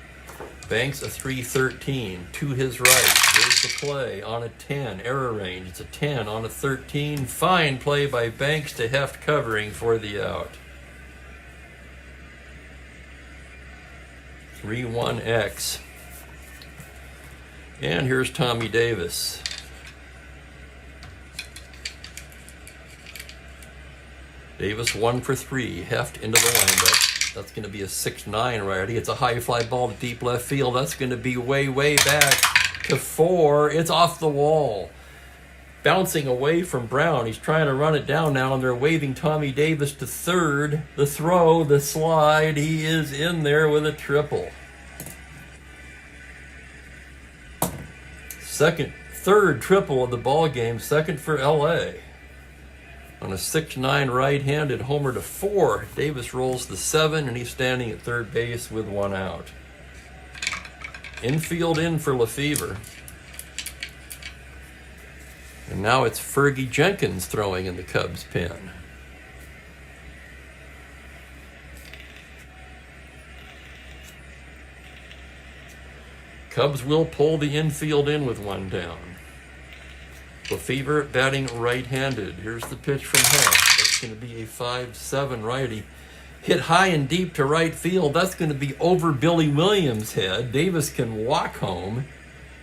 [SPEAKER 1] Banks a 3-13 to his right. Here's the play on a 10. Error range. It's a 10 on a 13. Fine play by Banks to Heft covering for the out. 3-1X. And here's Tommy Davis. Davis 1 for 3. Heft into the windup. That's going to be a 6-9 righty. It's a high fly ball to deep left field. That's going to be way, way back to 4. It's off the wall. bouncing away from Brown. He's trying to run it down now, and they're waving Tommy Davis to third. The throw, the slide, he is in there with a triple. Third triple of the ball game, second for LA. On a 6'9" right-handed homer to 4, Davis rolls the 7, and he's standing at third base with 1 out. Infield in for Lefevre. And now it's Fergie Jenkins throwing in the Cubs' pen. Cubs will pull the infield in with 1 down. Lefevre batting right-handed. Here's the pitch from Huff. That's going to be a 5-7 righty. Hit high and deep to right field. That's going to be over Billy Williams' head. Davis can walk home.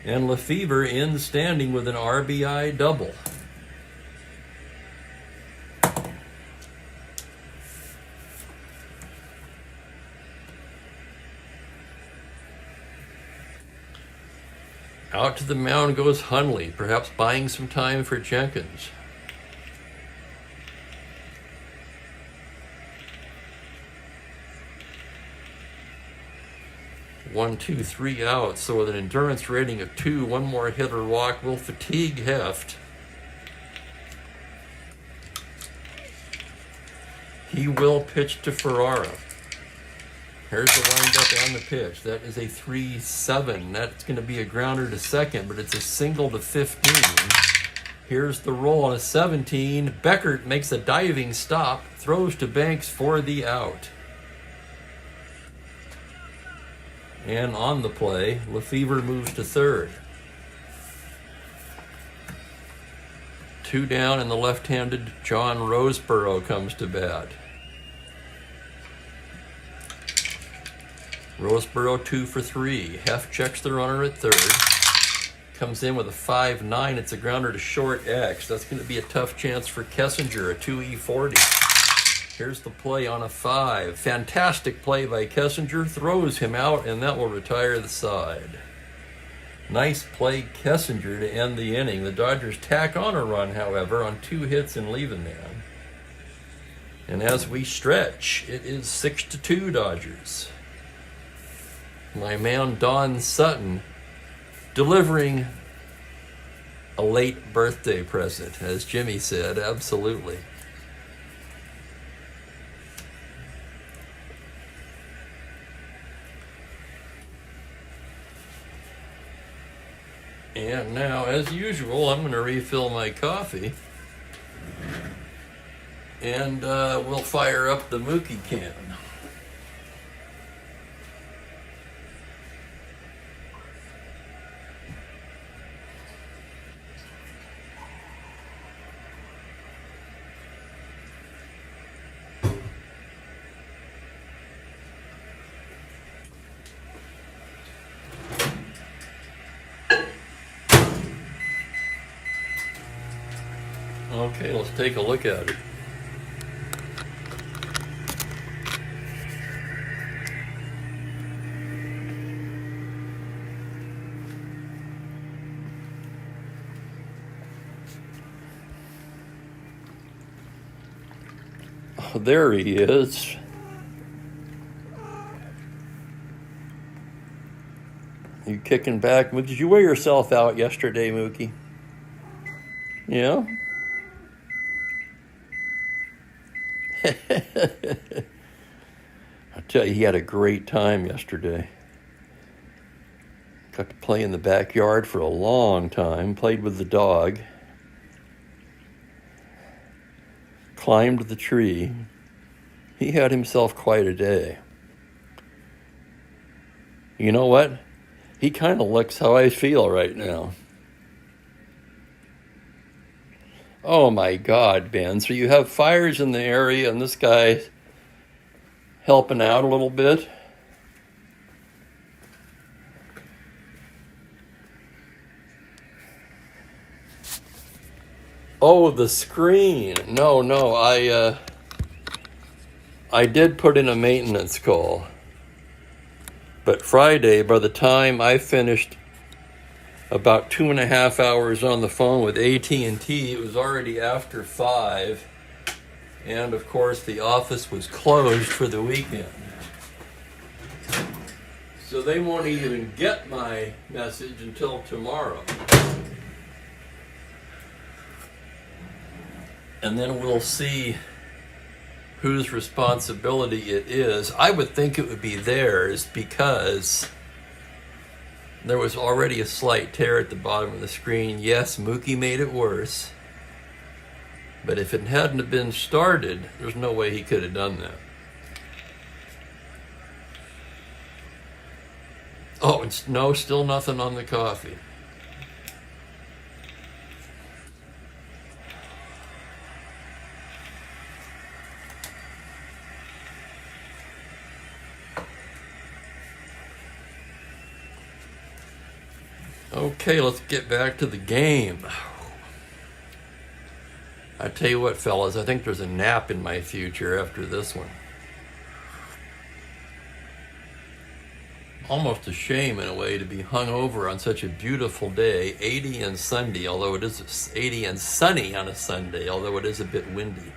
[SPEAKER 1] And Lefevre in standing with an RBI double. Out to the mound goes Hundley, perhaps buying some time for Jenkins. One, two, 3 outs. So with an endurance rating of 2, 1 more hit or walk will fatigue Heft. He will pitch to Ferrara. Here's the windup and the pitch. That is a 3-7. That's going to be a grounder to second, but it's a single to 15. Here's the roll on a 17. Beckert makes a diving stop, throws to Banks for the out. And on the play, Lefevre moves to third. 2 down, and the left-handed John Roseboro comes to bat. Roseboro 2 for 3. Heft checks the runner at third. Comes in with a 5-9. It's a grounder to short X. That's going to be a tough chance for Kessinger, a 2E40. Here's the play on a 5. Fantastic play by Kessinger. Throws him out, and that will retire the side. Nice play, Kessinger, to end the inning. The Dodgers tack on a run, however, on 2 hits and leave a man. And as we stretch, it is 6-2 Dodgers. My man Don Sutton delivering a late birthday present, as Jimmy said, absolutely. And now, as usual, I'm going to refill my coffee. And we'll fire up the Mookie can. Okay, let's take a look at it. Oh, there he is. You kicking back? Did you wear yourself out yesterday, Mookie? Yeah? I tell you, he had a great time yesterday. Got to play in the backyard for a long time, played with the dog, climbed the tree. He had himself quite a day. You know what? He kind of looks how I feel right now. Oh my God, Ben. So you have fires in the area and this guy's helping out a little bit? Oh, the screen. No, I did put in a maintenance call. But Friday, by the time I finished about 2.5 hours on the phone with AT&T. It was already after 5, and of course the office was closed for the weekend. So they won't even get my message until tomorrow. And then we'll see whose responsibility it is. I would think it would be theirs because there was already a slight tear at the bottom of the screen. Yes, Mookie made it worse. But if it hadn't have been started, there's no way he could have done that. Oh, it's no, still nothing on the coffee. Okay, let's get back to the game. I tell you what, fellas, I think there's a nap in my future after this one. Almost a shame in a way to be hung over on such a beautiful day, 80 and Sunday, although it is 80 and sunny on a Sunday, although it is a bit windy.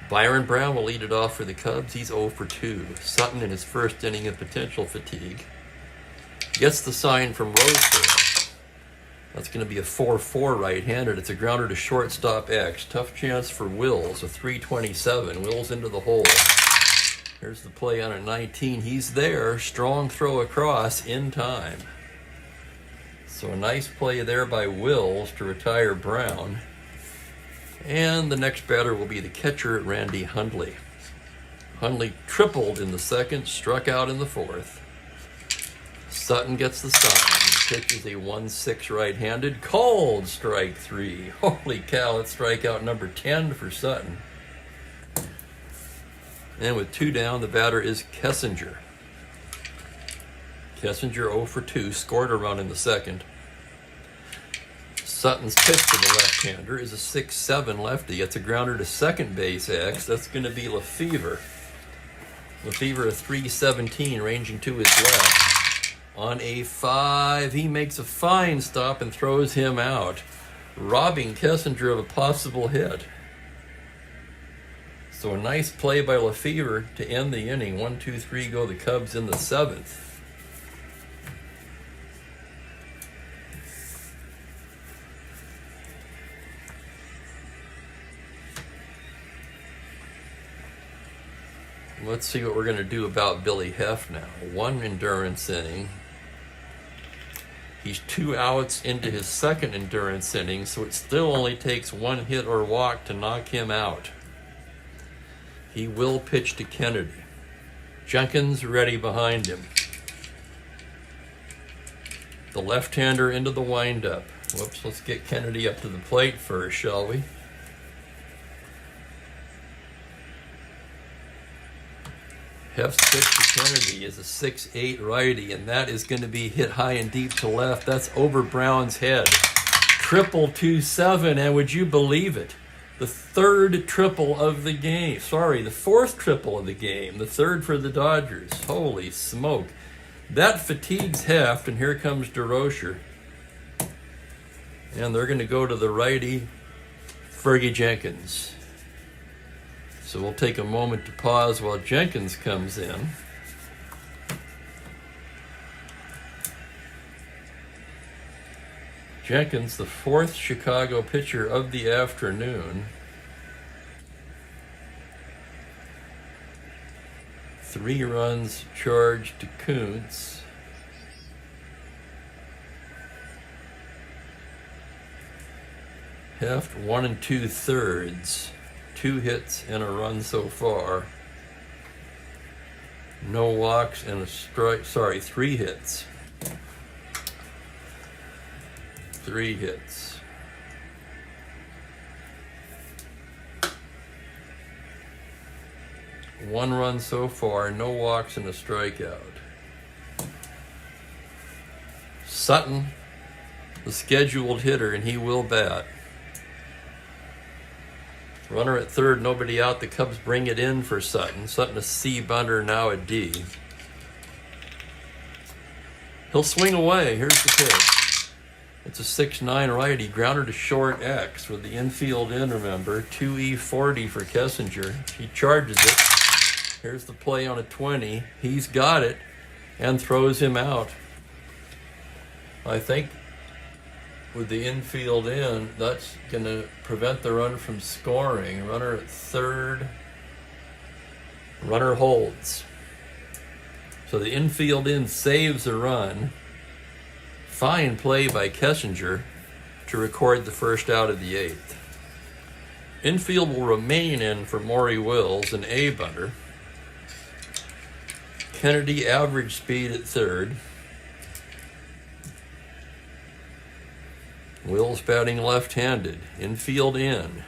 [SPEAKER 1] Byron Brown will lead it off for the Cubs. He's 0 for 2. Sutton in his first inning of potential fatigue gets the sign from Roseburg. That's going to be a 4-4 right-handed. It's a grounder to shortstop X. Tough chance for Wills, a 327. Wills into the hole. Here's the play on a 19. He's there. Strong throw across in time. So a nice play there by Wills to retire Brown. And the next batter will be the catcher, Randy Hundley. Hundley tripled in the second, struck out in the fourth. Sutton gets the sign. Pitch is a 1-6 right-handed. Called strike 3. Holy cow, that's strikeout number 10 for Sutton. And with 2 down, the batter is Kessinger. Kessinger 0 for 2, scored a run in the second. Sutton's pitch to the left-hander is a 6-7 lefty. It's a grounder to second base X. That's going to be Lefevre. Lefevre a 317, ranging to his left. On a 5, he makes a fine stop and throws him out, robbing Kessinger of a possible hit. So a nice play by Lefevre to end the inning. 1-2-3 go the Cubs in the 7th. Let's see what we're going to do about Billy Heff now. 1 endurance inning. He's 2 outs into his second endurance inning, so it still only takes 1 hit or walk to knock him out. He will pitch to Kennedy. Jenkins ready behind him. The left-hander into the windup. Whoops, let's get Kennedy up to the plate first, shall we? Heff's pitch to Kennedy is a 6-8 righty, and that is going to be hit high and deep to left. That's over Brown's head. 277, and would you believe it? The 3rd triple of the game. Sorry, the 4th triple of the game. The 3rd for the Dodgers. Holy smoke. That fatigues Heft, and here comes DeRocher. And they're going to go to the righty, Fergie Jenkins. So we'll take a moment to pause while Jenkins comes in. Jenkins, the 4th Chicago pitcher of the afternoon. 3 runs charged to Kuntz. Heft 1 2/3. 2 hits and a run so far. No walks and a strike. Sorry, 3 hits. 3 hits. One run so far, no walks and a strikeout. Sutton, the scheduled hitter, and he will bat. Runner at third, nobody out. The Cubs bring it in for Sutton. Sutton a C bunter, now a D. He'll swing away. Here's the pitch. It's a 6-9 righty. Grounder to short X with the infield in, remember. 2E40 for Kessinger. He charges it. Here's the play on a 20. He's got it and throws him out. I think with the infield in, that's going to prevent the run from scoring. Runner at third. Runner holds. So the infield in saves a run. Fine play by Kessinger to record the first out of the 8th. Infield will remain in for Maury Wills, an A butter. Kennedy average speed at third. Wills batting left-handed. Infield in.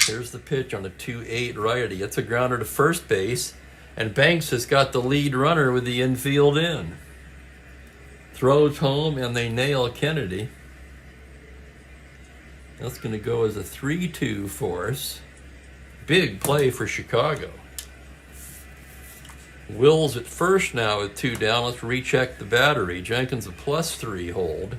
[SPEAKER 1] Here's the pitch on a 2-8 righty. It's a grounder to first base, and Banks has got the lead runner with the infield in. Throws home, and they nail Kennedy. That's going to go as a 3-2 force. Big play for Chicago. Wills at first now with 2 down. Let's recheck the battery. Jenkins a +3 hold.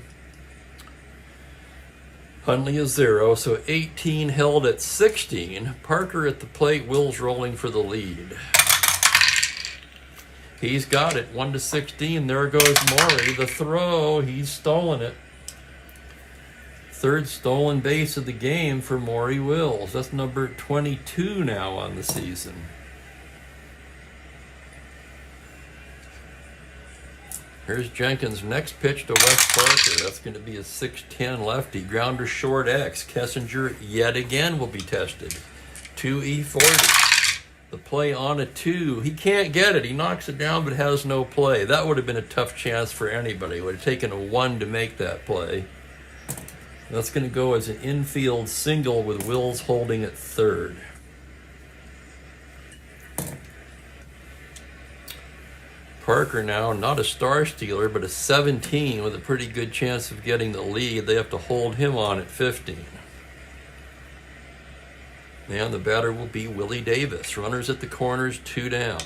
[SPEAKER 1] Hundley is 0, so 18 held at 16. Parker at the plate, Wills rolling for the lead. He's got it, 1-16. There goes Maury. The throw, he's stolen it. Third stolen base of the game for Maury Wills. That's number 22 now on the season. Here's Jenkins' next pitch to Wes Parker. That's going to be a 6-10 lefty. Grounder short X. Kessinger yet again will be tested. 2E40. The play on a 2. He can't get it. He knocks it down but has no play. That would have been a tough chance for anybody. It would have taken a 1 to make that play. That's going to go as an infield single with Wills holding at third. Parker now, not a star stealer, but a 17 with a pretty good chance of getting the lead. They have to hold him on at 15. And the batter will be Willie Davis. Runners at the corners, 2 down.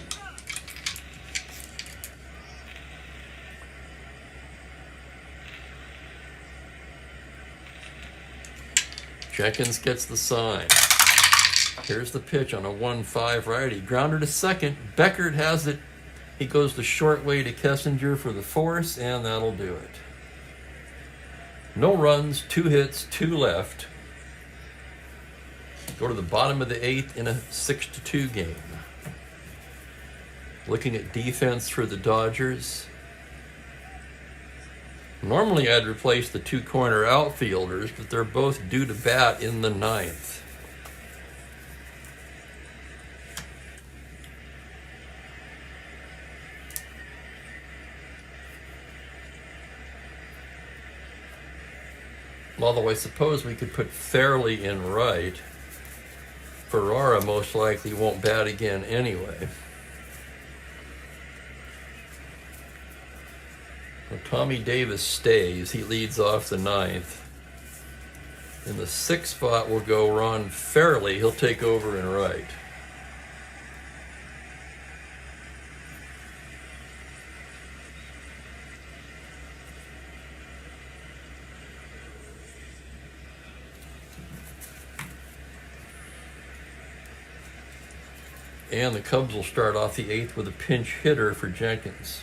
[SPEAKER 1] Jenkins gets the sign. Here's the pitch on a 1-5 righty. Grounder to second. Beckert has it. He goes the short way to Kessinger for the force, and that'll do it. No runs, 2 hits, 2 left. Go to the bottom of the 8th in a 6-2 game. Looking at defense for the Dodgers. Normally I'd replace the 2 corner outfielders, but they're both due to bat in the 9th. Although I suppose we could put Fairley in right. Ferrara most likely won't bat again anyway. Well, Tommy Davis stays. He leads off the 9th. In the 6th spot will go Ron Fairley. He'll take over in right. And the Cubs will start off the 8th with a pinch hitter for Jenkins.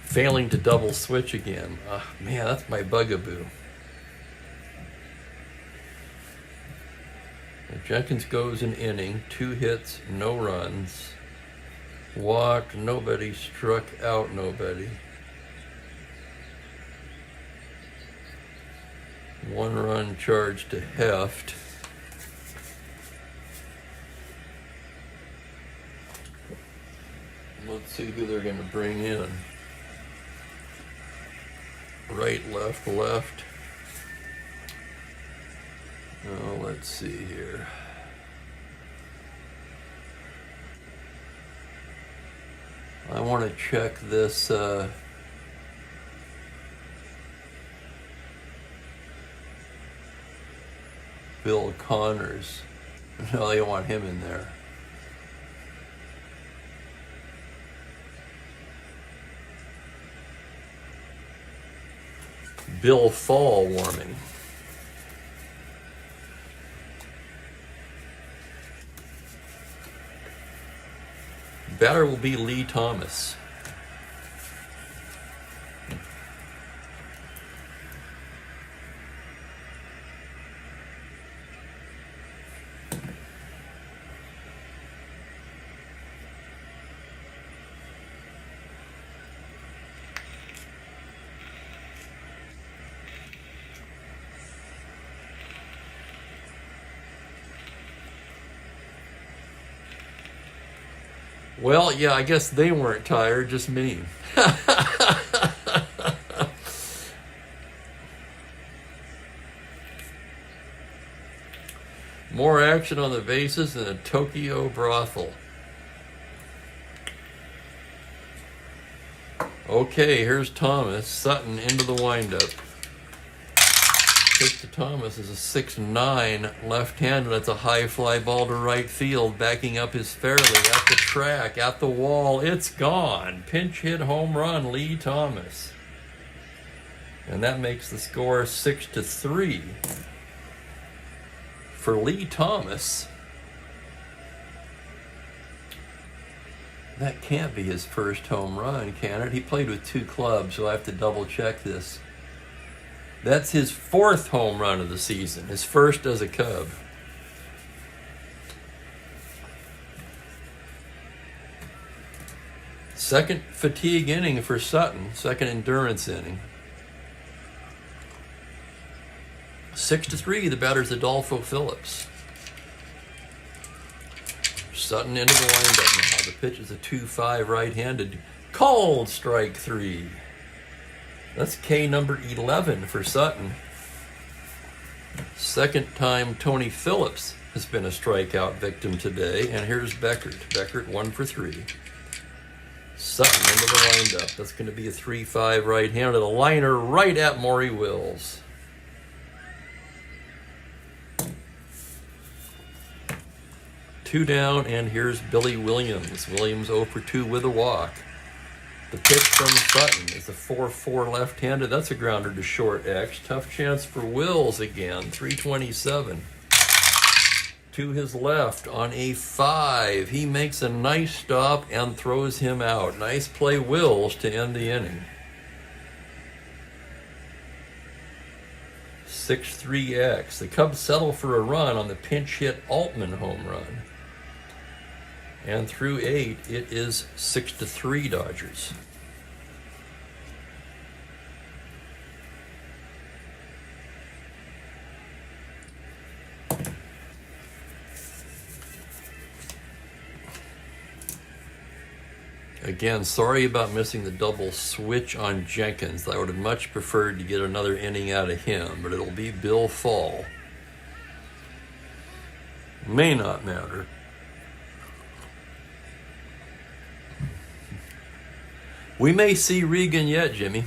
[SPEAKER 1] Failing to double switch again. Man, that's my bugaboo. Jenkins goes an inning, 2 hits, no runs. Walked, nobody. Struck out, nobody. 1 run charged to Heft. Let's see who they're going to bring in. Right, left, left. Oh, let's see here. I want to check this Bill Connors. No, they want him in there. Bill Fall warming. Batter will be Lee Thomas. Well, yeah, I guess they weren't tired, just me. More action on the bases than a Tokyo brothel. Okay, here's Thomas. Sutton into the windup. Pitch to Thomas is a 6'9" left-hander. That's a high fly ball to right field, backing up his Fairley at the track, at the wall. It's gone. Pinch hit home run, Lee Thomas. And that makes the score 6-3 for Lee Thomas. That can't be his first home run, can it? He played with 2 clubs, so I have to double check this. That's his 4th home run of the season, his first as a Cub. Second fatigue inning for Sutton, second endurance inning. 6-3, the batter's Adolfo Phillips. Sutton into the windup now. The pitch is a 2-5 right-handed. Called strike 3. That's K number 11 for Sutton. Second time Tony Phillips has been a strikeout victim today. And here's Beckert. Beckert 1 for 3. Sutton into the windup. That's going to be a 3-5 right-handed. A liner right at Maury Wills. Two down, and here's Billy Williams. Williams 0 for 2 with a walk. The pitch from Sutton is a 4-4 left-handed. That's a grounder to short X. Tough chance for Wills again. 327. To his left on a 5. He makes a nice stop and throws him out. Nice play, Wills, to end the inning. 6-3X. The Cubs settle for a run on the pinch hit Altman home run. And through 8, it is 6-3 Dodgers. Again, sorry about missing the double switch on Jenkins. I would have much preferred to get another inning out of him, but it'll be Bill Fall. May not matter. We may see Regan yet, Jimmy.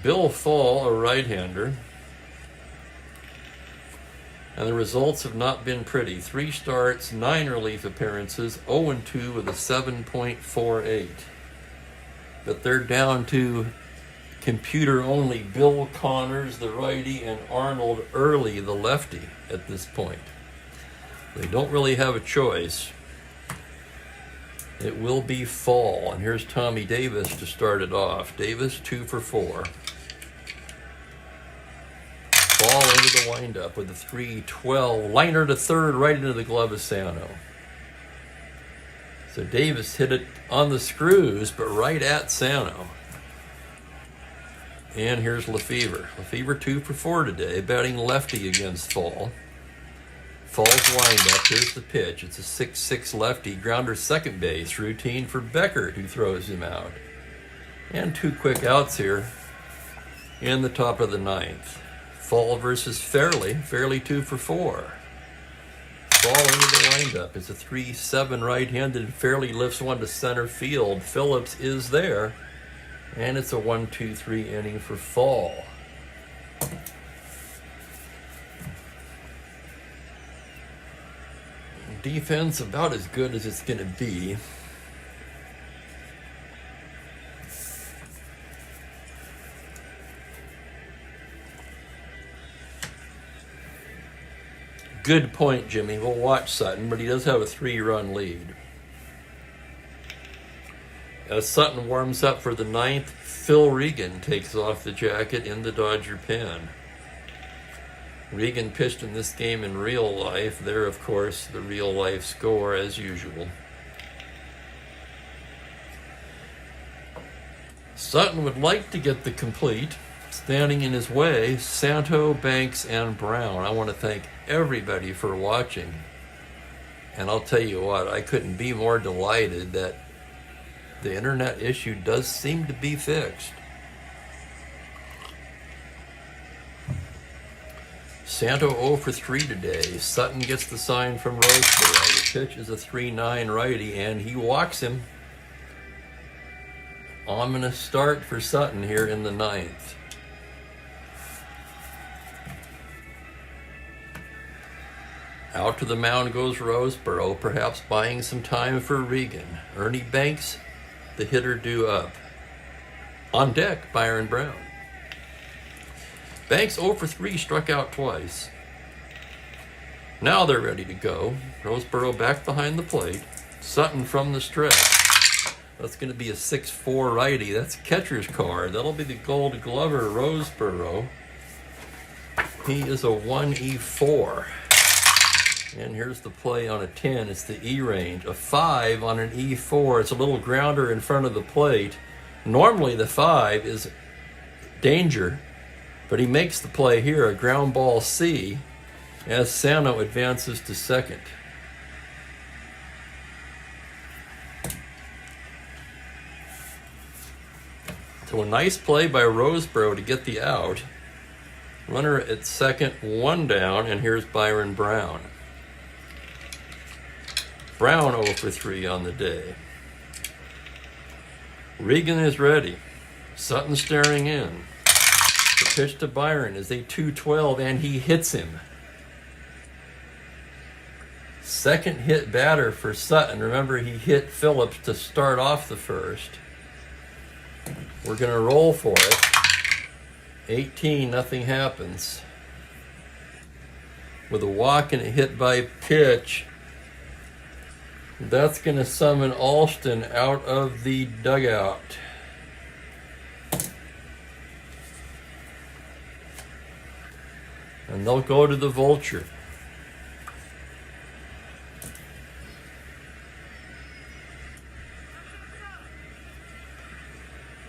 [SPEAKER 1] Bill Fall, a right-hander. And the results have not been pretty. 3 starts, 9 relief appearances, 0-2 with a 7.48. But they're down to computer-only Bill Connors, the righty, and Arnold Early, the lefty, at this point. They don't really have a choice. It will be Fall, and here's Tommy Davis to start it off. Davis 2 for 4. Fall into the windup with a 3-12. Liner to third, right into the glove of Sano. So Davis hit it on the screws, but right at Sano. And here's Lefevre. Lefevre 2 for 4 today, batting lefty against Fall. Fall's windup. Here's the pitch. It's a 6-6 lefty. Grounder second base. Routine for Beckert, who throws him out. And 2 quick outs here in the top of the 9th. Fall versus Fairley. Fairley 2 for 4. Fall into the windup. It's a 3-7 right-handed. Fairley lifts one to center field. Phillips is there. And it's a 1-2-3 inning for Fall. defense about as good as it's going to be. Good point, Jimmy. We'll watch Sutton, but he does have a 3-run lead. As Sutton warms up for the 9th, Phil Regan takes off the jacket in the Dodger pen. Regan pitched in this game in real life. There, of course, the real life score as usual. Sutton would like to get the complete. Standing in his way, Santo, Banks, and Brown. I want to thank everybody for watching. And I'll tell you what, I couldn't be more delighted that the internet issue does seem to be fixed. Santo 0 for 3 today. Sutton gets the sign from Roseboro. The pitch is a 3-9 righty, and he walks him. Ominous start for Sutton here in the 9th. Out to the mound goes Roseboro, perhaps buying some time for Regan. Ernie Banks, the hitter, due up. On deck, Byron Brown. Banks 0 for 3, struck out twice. Now they're ready to go. Roseboro back behind the plate. Sutton from the stretch. That's going to be a 6-4 righty. That's catcher's card. That'll be the Gold Glover, Roseboro. He is a 1E4. And here's the play on a 10. It's the E range. A 5 on an E4. It's a little grounder in front of the plate. Normally the 5 is danger, but he makes the play here, a ground ball C, as Santo advances to second. So a nice play by Roseboro to get the out. Runner at second, 1 down, and here's Byron Brown. Brown 0 for 3 on the day. Regan is ready. Sutton staring in. The pitch to Byron is a 2-12, and he hits him. Second hit batter for Sutton. Remember, he hit Phillips to start off the first. We're going to roll for it. 18, nothing happens. With a walk and a hit by pitch, that's going to summon Alston out of the dugout. And they'll go to the Vulture.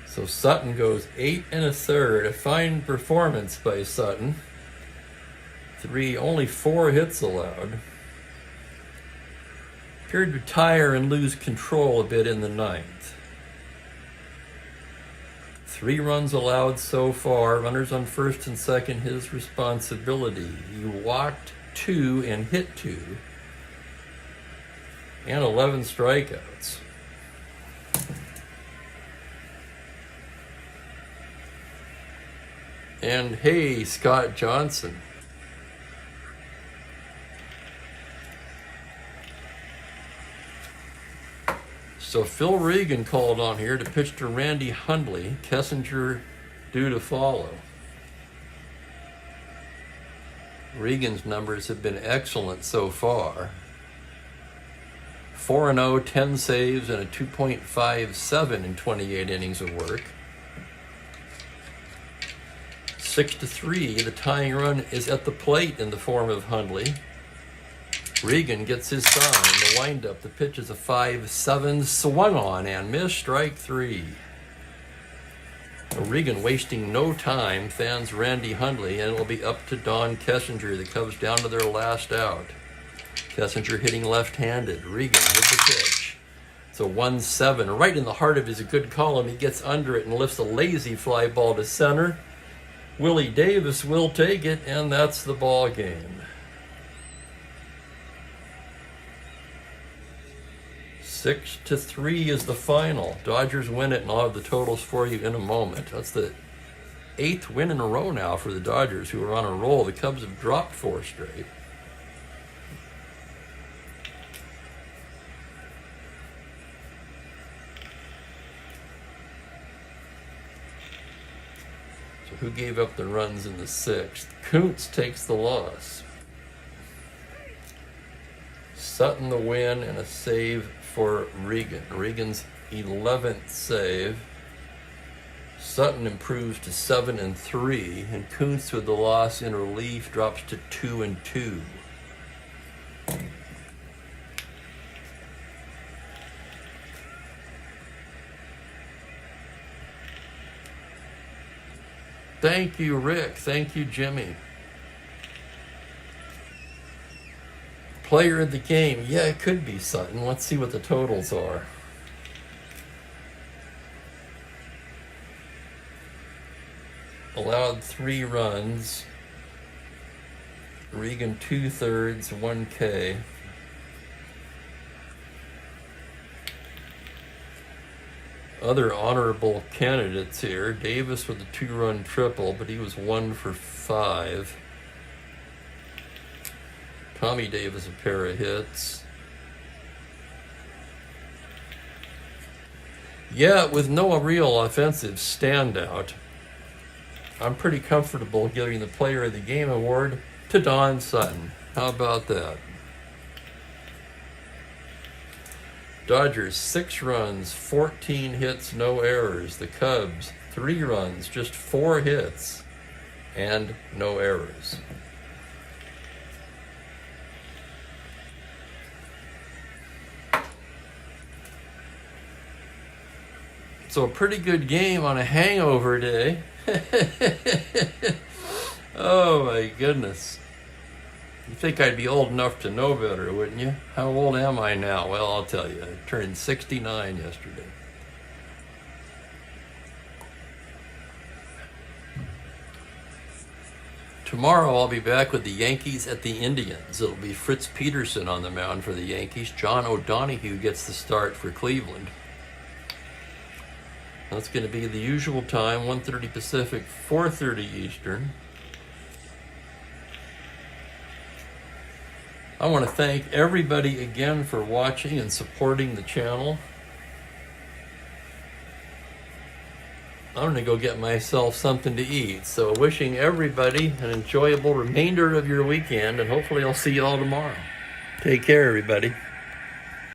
[SPEAKER 1] So Sutton goes 8 1/3. A fine performance by Sutton. Only 4 hits allowed. Appeared to tire and lose control a bit in the 9th. 3 runs allowed so far. Runners on first and second, his responsibility. He walked 2 and hit 2. And 11 strikeouts. And hey, Scott Johnson. So Phil Regan called on here to pitch to Randy Hundley. Kessinger due to follow. Regan's numbers have been excellent so far. 4-0, 10 saves, and a 2.57 in 28 innings of work. 6-3, the tying run is at the plate in the form of Hundley. Regan gets his sign. The windup, the pitch is a 5-7, swung on and missed, strike 3. Regan wasting no time, fans Randy Hundley, and it'll be up to Don Kessinger. The Cubs down to their last out. Kessinger hitting left-handed. Regan with the pitch. It's a 1-7, right in the heart of his good column. He gets under it and lifts a lazy fly ball to center. Willie Davis will take it, and that's the ball game. 6-3 is the final. Dodgers win it, and I'll have the totals for you in a moment. That's the 8th win in a row now for the Dodgers, who are on a roll. The Cubs have dropped 4 straight. So who gave up the runs in the 6th? Kuntz takes the loss. Sutton the win and a save for Regan. Regan's 11th save. Sutton improves to 7-3, and Kuntz with the loss in relief drops to 2-2. Thank you, Rick. Thank you, Jimmy. Player of the game. Yeah, it could be Sutton. Let's see what the totals are. Allowed 3 runs. Regan 2/3, 1K. Other honorable candidates here. Davis with a 2-run triple, but he was 1 for 5. Tommy Davis a pair of hits. Yeah, with no real offensive standout, I'm pretty comfortable giving the Player of the Game award to Don Sutton. How about that? Dodgers 6 runs, 14 hits, no errors. The Cubs 3 runs, just 4 hits, and no errors. So a pretty good game on a hangover day. Oh my goodness. You think I'd be old enough to know better, wouldn't you? How old am I now? Well, I'll tell you. I turned 69 yesterday. Tomorrow I'll be back with the Yankees at the Indians. It'll be Fritz Peterson on the mound for the Yankees. John O'Donohue gets the start for Cleveland. That's going to be the usual time, 1:30 Pacific, 4:30 Eastern. I want to thank everybody again for watching and supporting the channel. I'm going to go get myself something to eat. So wishing everybody an enjoyable remainder of your weekend, and hopefully I'll see you all tomorrow. Take care, everybody.